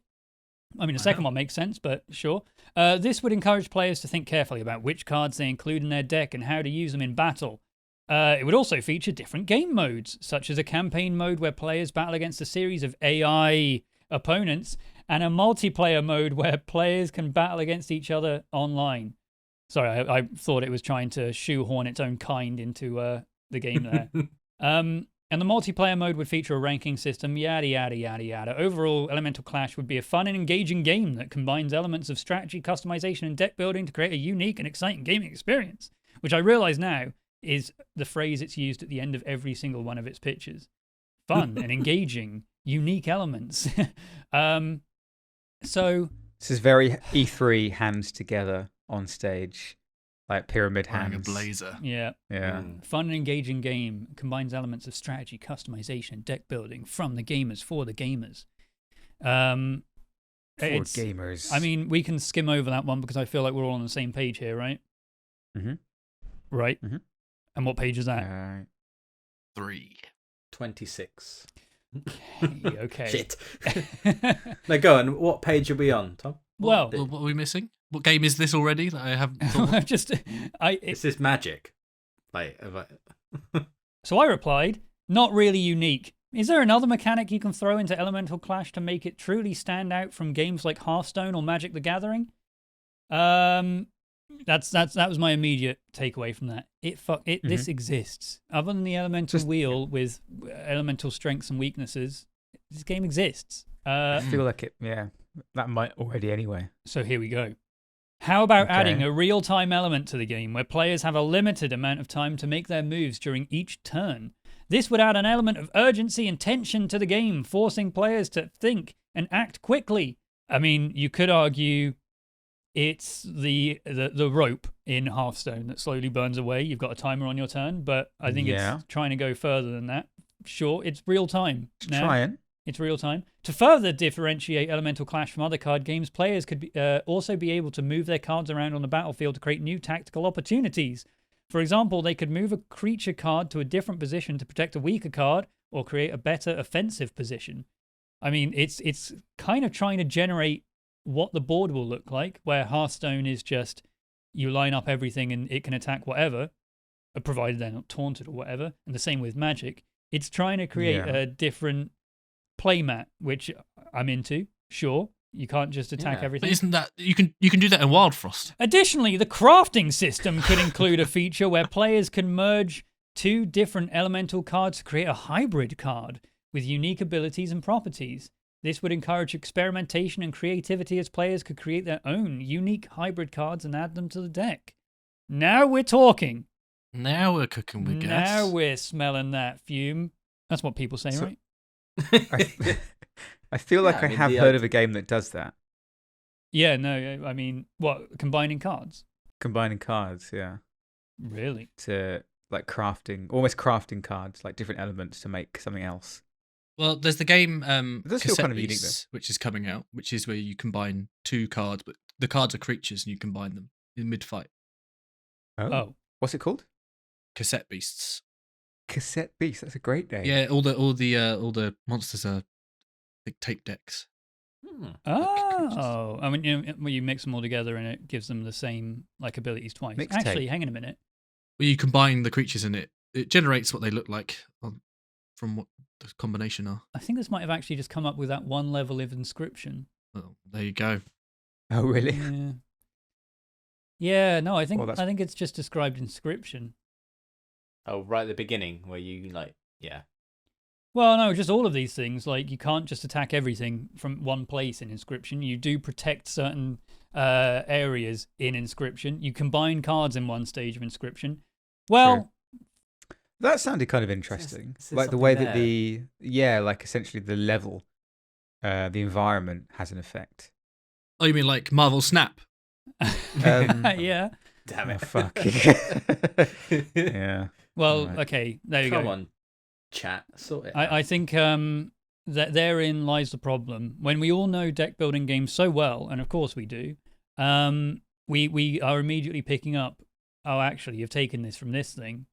I mean, the second one makes sense, but sure. This would encourage players to think carefully about which cards they include in their deck and how to use them in battle. It would also feature different game modes, such as a campaign mode where players battle against a series of AI opponents, and a multiplayer mode where players can battle against each other online. Sorry, I thought it was trying to shoehorn its own kind into the game there. And the multiplayer mode would feature a ranking system, yada, yada, yada, yada. Overall, Elemental Clash would be a fun and engaging game that combines elements of strategy, customization, and deck building to create a unique and exciting gaming experience, which I realize now is the phrase it's used at the end of every single one of its pitches. Fun and engaging, unique elements. So This is very E3 hands together on stage, like pyramid Wearing a hands. blazer. yeah, Yeah. fun and engaging game combines elements of strategy, customization, deck building from the gamers for the gamers. For It's- gamers. I mean, we can skim over that one because I feel like we're all on the same page here, right? Mm-hmm. Right. Mhm. And what page is that? 3. 26. Okay. Shit. No, go on. What page are we on, Tom? Well, What are we missing? What game is this already that I haven't thought of? I've just Is this magic? Like, So I replied, not really unique. Is there another mechanic you can throw into Elemental Clash to make it truly stand out from games like Hearthstone or Magic the Gathering? That was my immediate takeaway from that. This exists. Other than the elemental wheel with elemental strengths and weaknesses, this game exists. I feel like that might already anyway. So here we go. How about Okay. adding a real-time element to the game where players have a limited amount of time to make their moves during each turn? This would add an element of urgency and tension to the game, forcing players to think and act quickly. I mean, you could argue it's the rope in Hearthstone that slowly burns away. You've got a timer on your turn, but I think Yeah. it's trying to go further than that. Sure, it's real time now. Trying. It's real time. To further differentiate Elemental Clash from other card games, players could also be able to move their cards around on the battlefield to create new tactical opportunities. For example, they could move a creature card to a different position to protect a weaker card or create a better offensive position. I mean, it's kind of trying to generate what the board will look like, where Hearthstone is just you line up everything and it can attack whatever, provided they're not taunted or whatever. And the same with Magic. It's trying to create a different playmat, which I'm into. Sure, you can't just attack everything. But isn't that you can do that in Wild Frost? Additionally, the crafting system could include a feature where players can merge 2 different elemental cards to create a hybrid card with unique abilities and properties. This would encourage experimentation and creativity as players could create their own unique hybrid cards and add them to the deck. Now we're talking. Now we're cooking with gas. Now we're smelling that fume. That's what people say, right? I feel like I have heard of a game that does that. Yeah, no, I mean, what, combining cards? Combining cards, yeah. Really? To like almost crafting cards, like different elements to make something else. Well, there's the game It does feel Cassette kind of unique, Beasts, which is coming out, which is where you combine 2 cards, but the cards are creatures and you combine them in mid-fight. Oh. What's it called? Cassette Beasts. Cassette Beast. That's a great name. Yeah, all the monsters are like tape decks. Oh, I mean, you mix them all together and it gives them the same like abilities twice. Actually, hang on a minute. Well, you combine the creatures and it generates what they look like from what the combination are. I think this might have actually just come up with that one level of Inscription. Well, there you go. Oh, really? Yeah. Yeah, no, I think it's just described Inscription. Oh, right at the beginning where you yeah. Well, no, just all of these things. Like, you can't just attack everything from one place in Inscription. You do protect certain areas in Inscription. You combine cards in one stage of Inscription. Well, True. That sounded kind of interesting. Is there Like the way something that like essentially the level, the environment has an effect. Oh, you mean like Marvel Snap? yeah. Damn it. Oh, fuck. Yeah. Well, Right. okay, there you go. Come on, chat. Sort it. I think that therein lies the problem. When we all know deck building games so well, and of course we do, we are immediately picking up, oh, actually, you've taken this from this thing.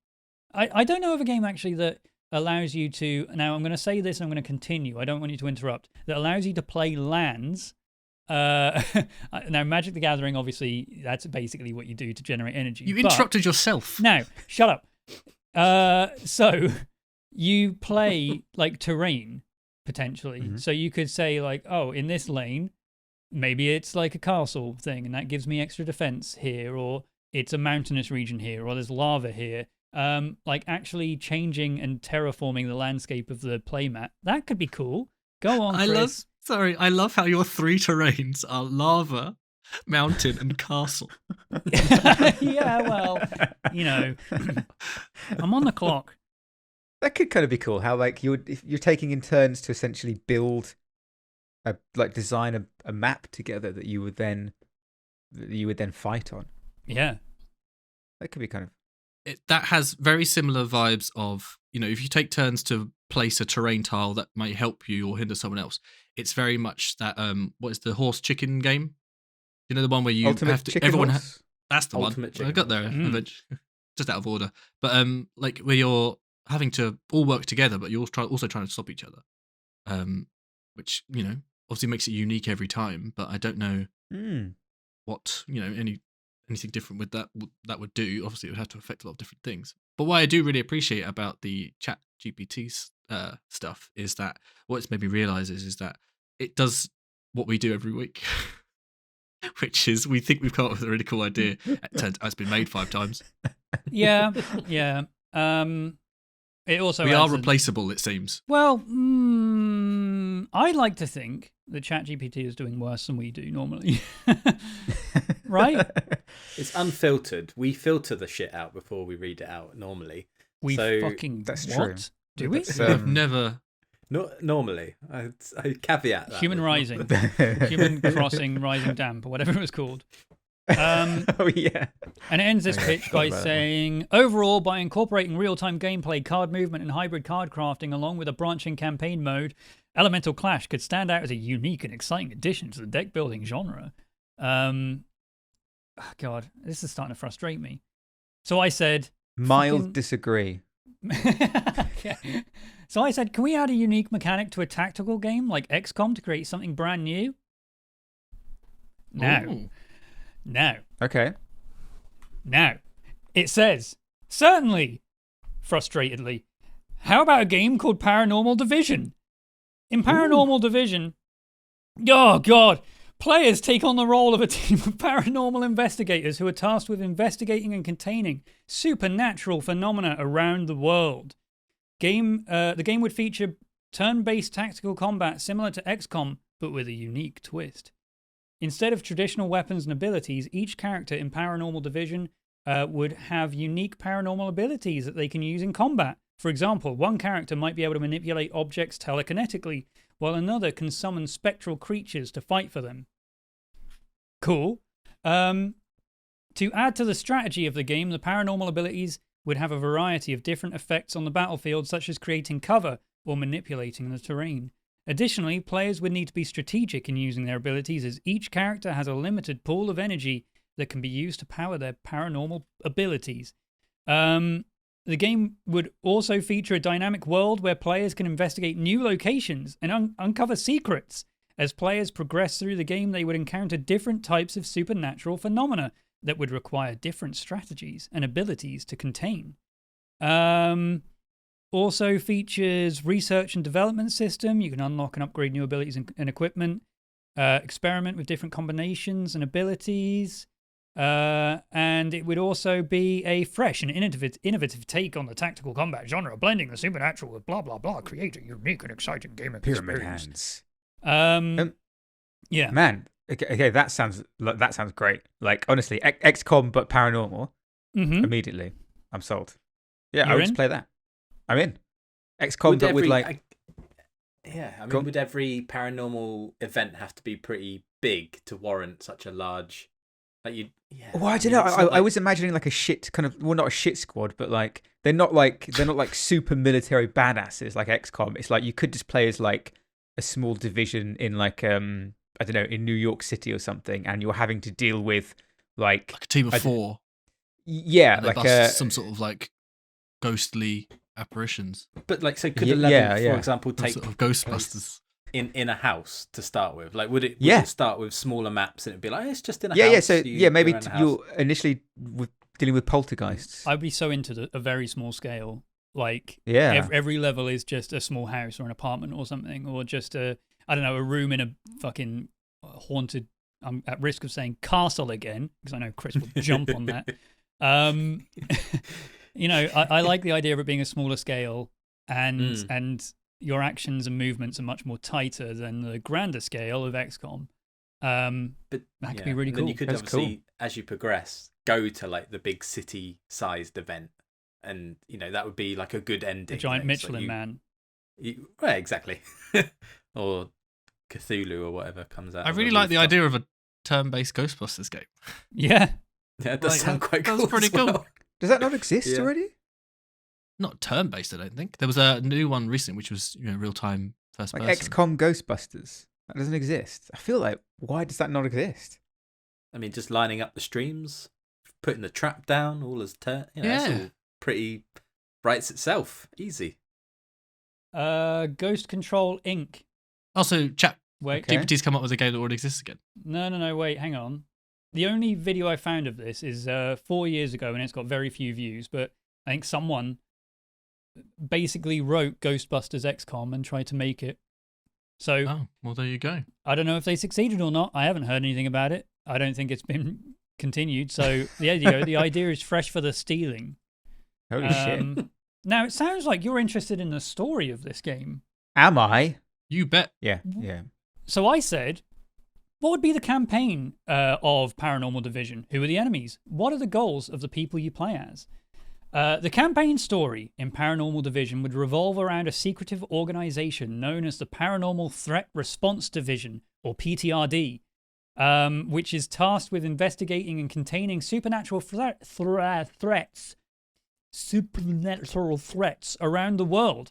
I don't know of a game actually that allows you to, now I'm going to say this and I'm going to continue, I don't want you to interrupt, that allows you to play lands. Now, Magic the Gathering, obviously, that's basically what you do to generate energy. You interrupted yourself. Now, shut up. So you play like terrain, potentially. Mm-hmm. So you could say like, oh, in this lane, maybe it's like a castle thing, and that gives me extra defense here, or it's a mountainous region here, or there's lava here. Like actually changing and terraforming the landscape of the playmat. That could be cool. Go on, Chris. I love how your 3 terrains are lava, mountain, and castle. Yeah, well, you know, I'm on the clock. That could kind of be cool. How like you're taking in turns to essentially build design a map together that you would then fight on. Yeah, That could be kind of. That has very similar vibes of, if you take turns to place a terrain tile that might help you or hinder someone else, it's very much that what is the horse chicken game? The one where you Ultimate have to Chicken everyone Horse? that's the Ultimate one. I Chicken got there eventually, just out of order. But like where you're having to all work together, but you're also trying to stop each other. Which obviously makes it unique every time. But I don't know what anything different with that would do. Obviously, it would have to affect a lot of different things. But what I do really appreciate about the ChatGPT stuff is that what it's made me realize is that it does what we do every week, which is we think we've come up with a really cool idea. It turns out it's been made 5 times. yeah. It also we are replaceable, it seems. Well, I like to think that ChatGPT is doing worse than we do normally. Right? It's unfiltered. We filter the shit out before we read it out normally. That's what? true. Do we? We've never. Not normally. I caveat that. Human Rising. Human Crossing Rising Damp, or whatever it was called. Oh, yeah. And it ends this pitch by saying, overall, by incorporating real-time gameplay, card movement, and hybrid card crafting, along with a branching campaign mode, Elemental Clash could stand out as a unique and exciting addition to the deck building genre. God, this is starting to frustrate me. So I said, Mild disagree. Okay. So I said, can we add a unique mechanic to a tactical game like XCOM to create something brand new? No. Ooh. No. Okay. No. It says, certainly, frustratedly, how about a game called Paranormal Division? In Paranormal Division, oh God, players take on the role of a team of paranormal investigators who are tasked with investigating and containing supernatural phenomena around the world. The game would feature turn-based tactical combat similar to XCOM, but with a unique twist. Instead of traditional weapons and abilities, each character in Paranormal Division would have unique paranormal abilities that they can use in combat. For example, one character might be able to manipulate objects telekinetically, while another can summon spectral creatures to fight for them. Cool. To add to the strategy of the game, the paranormal abilities would have a variety of different effects on the battlefield, such as creating cover or manipulating the terrain. Additionally, players would need to be strategic in using their abilities, as each character has a limited pool of energy that can be used to power their paranormal abilities. The game would also feature a dynamic world where players can investigate new locations and uncover secrets. As players progress through the game, they would encounter different types of supernatural phenomena that would require different strategies and abilities to contain. Also features research and development system. You can unlock and upgrade new abilities and equipment. Experiment with different combinations and abilities. And it would also be a fresh and innovative take on the tactical combat genre, blending the supernatural with blah, blah, blah, create a unique and exciting game Pyramid experience. hands. Yeah. Man, okay, that sounds great. Like, honestly, XCOM but paranormal. Mm-hmm. Immediately, I'm sold. Yeah, You're I would in? just play that. I'm in. XCOM, but with like... would every paranormal event have to be pretty big to warrant such a large... Well, I don't know. I was imagining like a shit kind of, well, not a shit squad, but like they're not like super military badasses like XCOM. It's like you could just play as like a small division in like I don't know, in New York City or something, and you're having to deal with like a team of 4. Yeah, and like bust some sort of like ghostly apparitions. But like, so could the level, for example, Some take sort of Ghostbusters in a house to start with? Like, would it start with smaller maps and it'd be like, it's just in a house? Yeah. So maybe you're initially dealing with poltergeists. I'd be so into a very small scale. Like, every level is just a small house or an apartment or something, or just a room in a fucking haunted. I'm at risk of saying castle again because I know Chris will jump on that. I like the idea of it being a smaller scale, and your actions and movements are much more tighter than the grander scale of XCOM. But that could be really cool. Then you could obviously, as you progress, go to like the big city-sized event, and that would be like a good ending. A giant Michelin Man. Right, exactly. Or Cthulhu or whatever comes out. I really like the idea of a turn-based Ghostbusters game. Yeah. Yeah, it does sound quite cool. That's pretty cool. Does that not exist already? Not turn-based, I don't think. There was a new one recently, which was real-time first person. Like XCOM Ghostbusters. That doesn't exist. I feel like, why does that not exist? I mean, just lining up the streams, putting the trap down, all as it's all pretty writes itself. Easy. Ghost Control Inc. Also, Wait. GPT's come up with a game that already exists again. No, wait, hang on. The only video I found of this is 4 years ago, and it's got very few views, but I think someone basically wrote Ghostbusters XCOM and tried to make it. So, oh, well, there you go. I don't know if they succeeded or not. I haven't heard anything about it. I don't think it's been continued. So, there you go. The idea is fresh for the stealing. Holy shit. Now, it sounds like you're interested in the story of this game. Am I? You bet. Yeah. So I said, what would be the campaign of Paranormal Division? Who are the enemies? What are the goals of the people you play as? The campaign story in Paranormal Division would revolve around a secretive organization known as the Paranormal Threat Response Division, or PTRD, which is tasked with investigating and containing supernatural threats around the world.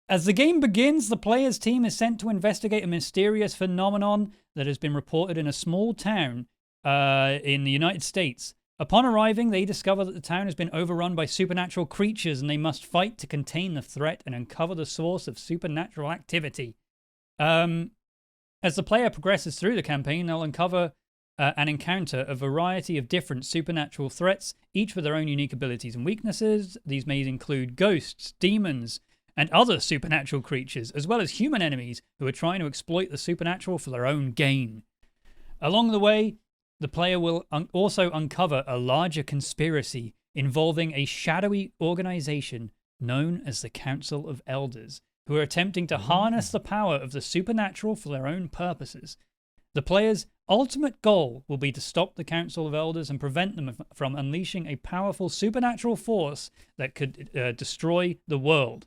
As the game begins, the player's team is sent to investigate a mysterious phenomenon that has been reported in a small town in the United States. Upon arriving, they discover that the town has been overrun by supernatural creatures, and they must fight to contain the threat and uncover the source of supernatural activity. As the player progresses through the campaign, they'll uncover and encounter a variety of different supernatural threats, each with their own unique abilities and weaknesses. These may include ghosts, demons, and other supernatural creatures, as well as human enemies who are trying to exploit the supernatural for their own gain. Along the way, the player will also uncover a larger conspiracy involving a shadowy organization known as the Council of Elders, who are attempting to harness the power of the supernatural for their own purposes. The player's ultimate goal will be to stop the Council of Elders and prevent them from unleashing a powerful supernatural force that could destroy the world.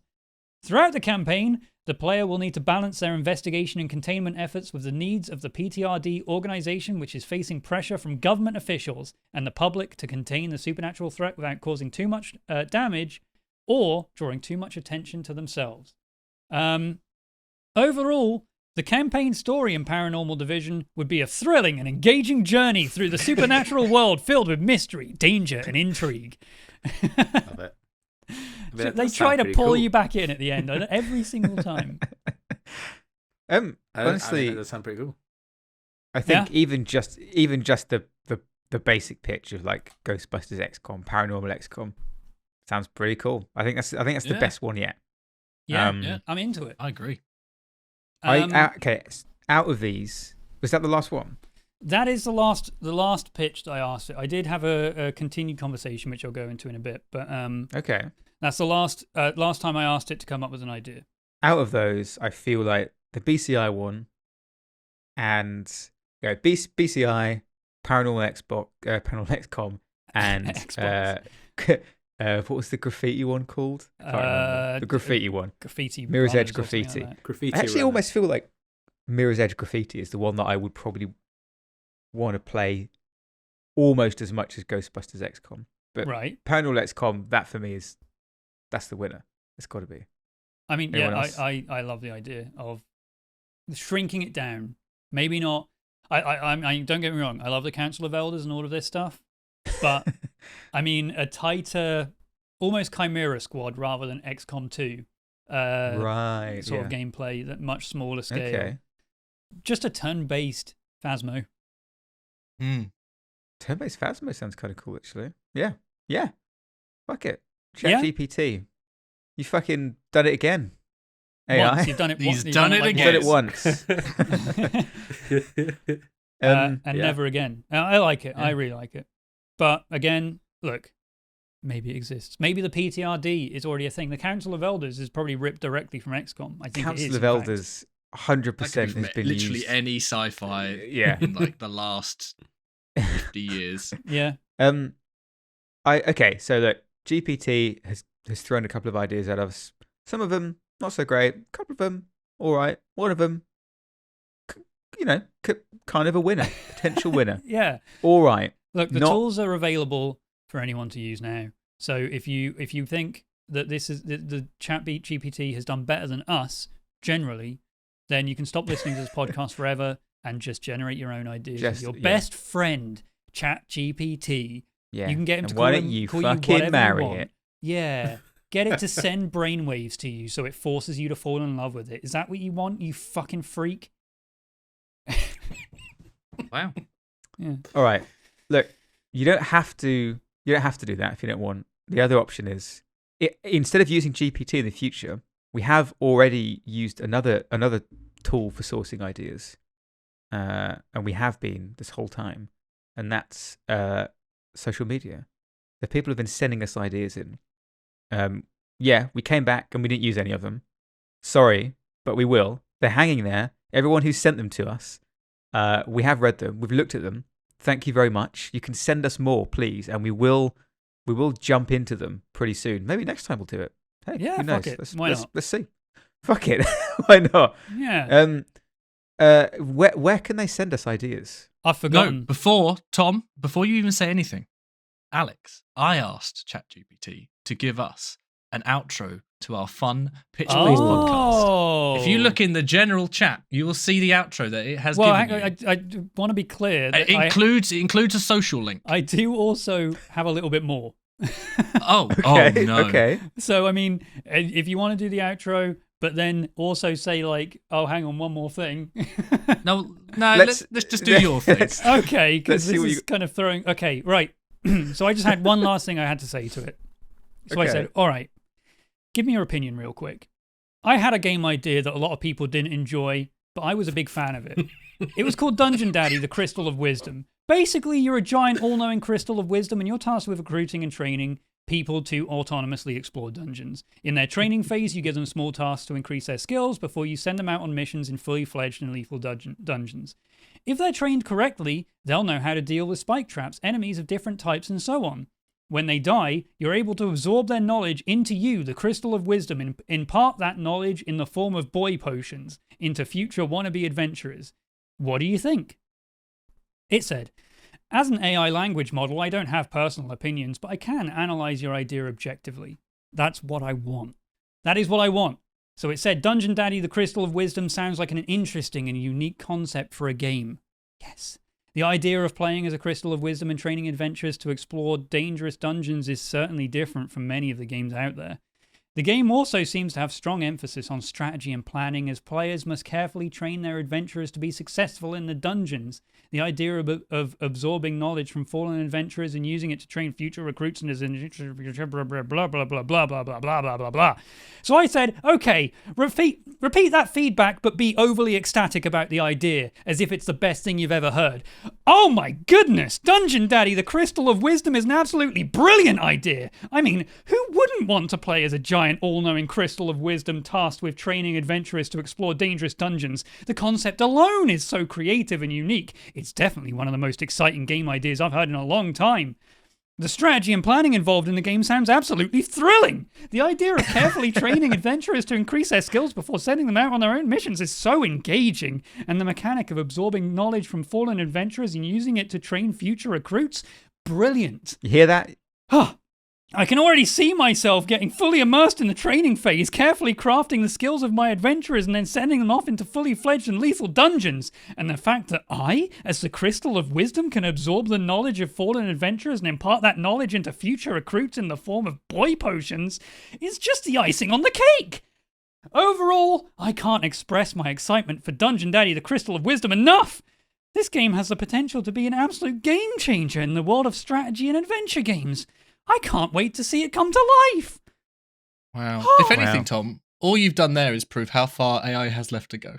Throughout the campaign, the player will need to balance their investigation and containment efforts with the needs of the PTRD organization, which is facing pressure from government officials and the public to contain the supernatural threat without causing too much damage or drawing too much attention to themselves. Overall, the campaign story in Paranormal Division would be a thrilling and engaging journey through the supernatural world filled with mystery, danger, and intrigue. Love it. So they try to pull you back in at the end every single time. Honestly, that sounds pretty cool. I think even just the basic pitch of like Ghostbusters XCOM, Paranormal XCOM, sounds pretty cool. I think that's the best one yet. Yeah, I'm into it. I agree. Okay, out of these, was that the last one? That is the last pitch that I asked it. I did have a continued conversation, which I'll go into in a bit. But okay, that's the last time I asked it to come up with an idea. Out of those, I feel like the BCI one and BCI, Paranormal XCOM, and what was the graffiti one called? I can't remember. The graffiti one. Graffiti. Mirror's Edge Graffiti. Like Graffiti. I actually almost feel like Mirror's Edge Graffiti is the one that I would probably want to play almost as much as Ghostbusters XCOM. But right. Paranormal XCOM, that for me that's the winner. It's got to be. I mean, Anyone I love the idea of shrinking it down. Maybe not. I don't get me wrong. I love the Council of Elders and all of this stuff, but I mean a tighter, almost Chimera Squad rather than XCOM 2. Right. Sort of gameplay, that much smaller scale. Okay. Just a turn-based Phasmo. Turn-based Phasmo sounds kind of cool, actually. Yeah. Fuck it. ChatGPT. You fucking done it again. AI. Once, you've done it. He's done it again. Done it once. And never again. I like it. I really like it. But again, look, maybe it exists. Maybe the PTRD is already a thing. The Council of Elders is probably ripped directly from XCOM. I think Council it is, of Elders 100% has been literally used. any sci-fi in like the last 50 years. Yeah. Okay, so look, GPT has thrown a couple of ideas at us. Some of them not so great. A couple of them all right. One of them, kind of a winner, potential winner. Yeah. All right. Look, the tools are available for anyone to use now. So if you think that this is the ChatGPT has done better than us generally, then you can stop listening to this podcast forever and just generate your own ideas. Your best friend, ChatGPT. Yeah. You can get him to why call don't you call fucking whatever marry you want. it? Yeah. Get it to send brainwaves to you so it forces you to fall in love with it. Is that what you want, you fucking freak? Wow. Yeah. All right. Look, you don't have to do that if you don't want. The other option is instead of using GPT in the future, we have already used another tool for sourcing ideas. And we have been this whole time. And that's social media. The people have been sending us ideas in. We came back and we didn't use any of them. Sorry, but we will. They're hanging there. Everyone who sent them to us, we have read them. We've looked at them. Thank you very much. You can send us more, please, and we will jump into them pretty soon. Maybe next time we'll do it. Hey, yeah, who knows? fuck it. Why not? Let's see. Fuck it. Why not? Yeah. Where can they send us ideas? I've forgotten. No, before you even say anything, Alex, I asked ChatGPT to give us an outro to our fun Pitch Please podcast. If you look in the general chat, you will see the outro that it has given you. I want to be clear. That it includes a social link. I do also have a little bit more. Oh no. Okay. So, I mean, if you want to do the outro, but then also say like, oh, hang on, one more thing. No, let's just do your thing. Okay, because this is kind of throwing... Okay, right. So I just had one last thing I had to say to it. So I said, all right, give me your opinion real quick. I had a game idea that a lot of people didn't enjoy, but I was a big fan of it. It was called Dungeon Daddy, the Crystal of Wisdom. Basically, you're a giant all-knowing crystal of wisdom, and you're tasked with recruiting and training people to autonomously explore dungeons. In their training phase, you give them small tasks to increase their skills before you send them out on missions in fully fledged and lethal dungeons. If they're trained correctly, they'll know how to deal with spike traps, enemies of different types, and so on. When they die, you're able to absorb their knowledge into you, the Crystal of Wisdom, and impart that knowledge in the form of boy potions into future wannabe adventurers. What do you think? It said, as an AI language model, I don't have personal opinions, but I can analyze your idea objectively. That's what I want. That is what I want. So it said, Dungeon Daddy, the Crystal of Wisdom sounds like an interesting and unique concept for a game. Yes. The idea of playing as a Crystal of Wisdom and training adventurers to explore dangerous dungeons is certainly different from many of the games out there. The game also seems to have strong emphasis on strategy and planning, as players must carefully train their adventurers to be successful in the dungeons. The idea of absorbing knowledge from fallen adventurers and using it to train future recruits and blah blah blah blah blah blah blah blah blah blah blah. So I said, okay, repeat that feedback, but be overly ecstatic about the idea, as if it's the best thing you've ever heard. Oh my goodness, Dungeon Daddy, the Crystal of Wisdom is an absolutely brilliant idea. I mean, who wouldn't want to play as a giant all-knowing Crystal of Wisdom tasked with training adventurers to explore dangerous dungeons? The concept alone is so creative and unique. It's definitely one of the most exciting game ideas I've heard in a long time. The strategy and planning involved in the game sounds absolutely thrilling. The idea of carefully training adventurers to increase their skills before sending them out on their own missions is so engaging. And the mechanic of absorbing knowledge from fallen adventurers and using it to train future recruits, brilliant. You hear that? I can already see myself getting fully immersed in the training phase, carefully crafting the skills of my adventurers and then sending them off into fully fledged and lethal dungeons. And the fact that I, as the Crystal of Wisdom, can absorb the knowledge of fallen adventurers and impart that knowledge into future recruits in the form of boy potions is just the icing on the cake. Overall, I can't express my excitement for Dungeon Daddy, the Crystal of Wisdom enough. This game has the potential to be an absolute game changer in the world of strategy and adventure games. I can't wait to see it come to life. Wow. If anything, Tom, all you've done there is prove how far AI has left to go.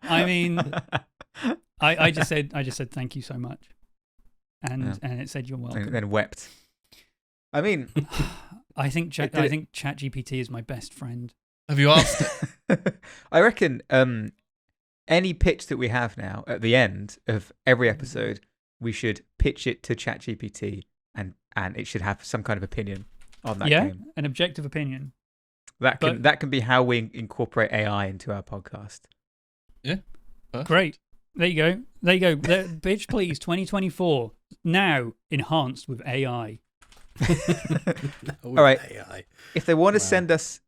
I mean, I just said thank you so much, and it said you're welcome. And then wept. I mean, I think ChatGPT is my best friend. Have you asked it? I reckon any pitch that we have now at the end of every episode, we should pitch it to ChatGPT and it should have some kind of opinion on that game. An objective opinion. That can be how we incorporate AI into our podcast. Yeah. Perfect. Great. There you go. Pitch Please 2024, now enhanced with AI. All right. AI. If they want to send us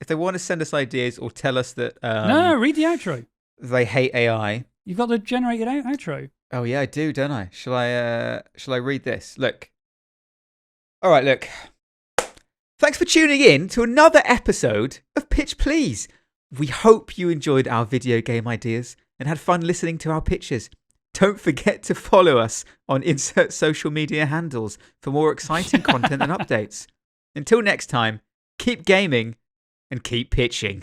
ideas or tell us that no, read the outro. They hate AI. You've got the generated outro. Oh yeah, I do, don't I? Shall I read this? Look. All right, look. Thanks for tuning in to another episode of Pitch Please. We hope you enjoyed our video game ideas and had fun listening to our pitches. Don't forget to follow us on insert social media handles for more exciting content and updates. Until next time, keep gaming and keep pitching.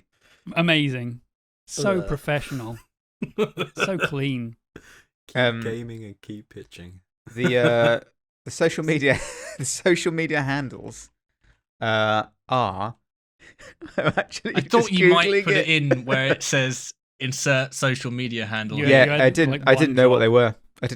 Amazing. So professional. So clean. Keep gaming and keep pitching. The social media handles are. Actually, I thought you might put it in where it says insert social media handle. Yeah, I didn't know what they were. I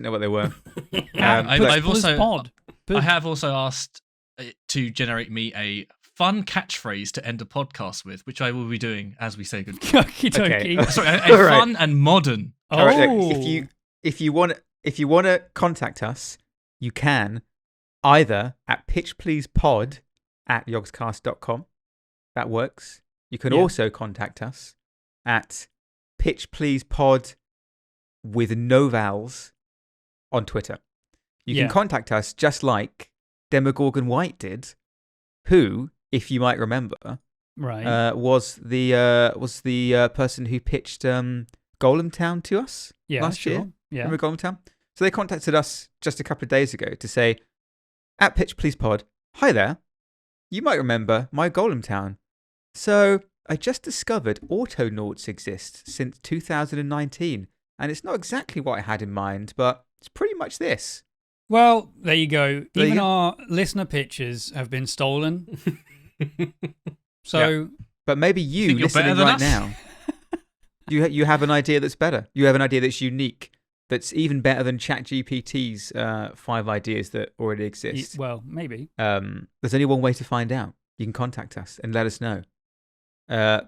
have also asked it to generate me a fun catchphrase to end a podcast with, which I will be doing as we say goodbye. Okay. Sorry, a fun and modern. All right, look, if you want to contact us, you can either at pitchpleasepod at yogscast.com. That works. You can Yeah. also contact us at pitchpleasepod with no vowels on Twitter. You Yeah. can contact us just like Demogorgon White did, who, if you might remember, Right. was the person who pitched Golem Town to us Yeah. last Sure. year. Yeah. Remember Golem Town? So they contacted us just a couple of days ago to say, at Pitch Please Pod, hi there. You might remember my Golem Town. So I just discovered Autonauts exist since 2019, and it's not exactly what I had in mind, but it's pretty much this. Well, there you go. There you Even go. our listener pictures have been stolen. So But maybe you Think you're better listening than right us? now, you have an idea that's better. You have an idea that's unique, that's even better than ChatGPT's 5 ideas that already exist. well, maybe. There's only one way to find out. You can contact us and let us know.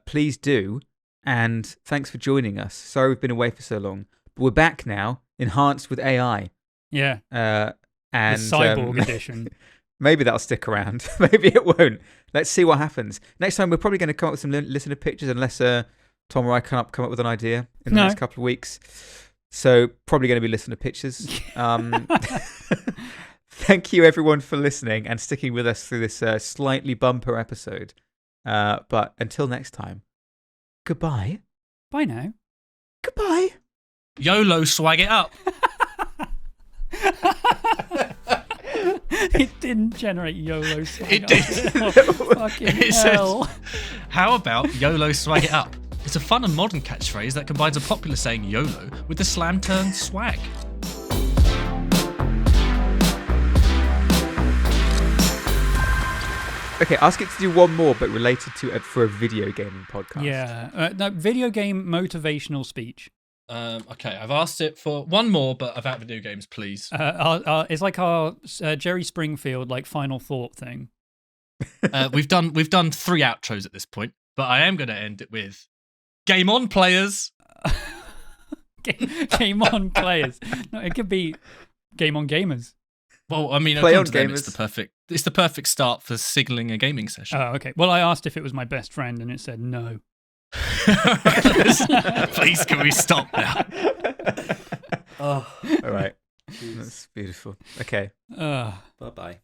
Please do. And thanks for joining us. Sorry we've been away for so long. But we're back now, enhanced with AI. Yeah. And The cyborg edition. maybe that'll stick around. Maybe it won't. Let's see what happens. Next time, we're probably going to come up with some listener pictures, unless Tom or I come up with an idea in the No. next couple of weeks. So probably going to be listener pictures. Thank you, everyone, for listening and sticking with us through this slightly bumper episode. But until next time, goodbye. Bye now. Goodbye. YOLO, swag it up. It didn't generate YOLO swag. It up. did. Oh, fucking It said- hell. How about YOLO, swag it up? It's a fun and modern catchphrase that combines a popular saying YOLO with the slam turn swag. Okay, ask it to do one more, but related to for a video gaming podcast. Yeah. No, video game motivational speech. Okay, I've asked it for one more, but about video games, please. It's like our Jerry Springfield like final thought thing. We've done 3 outros at this point, but I am going to end it with game on, players. Game on, players. No, it could be game on, gamers. Well, I mean, Play according on, to them, gamers. it's the perfect start for signaling a gaming session. Oh, okay. Well, I asked if it was my best friend, and it said no. Please, can we stop now? Oh, All right. That's beautiful. Okay. bye-bye.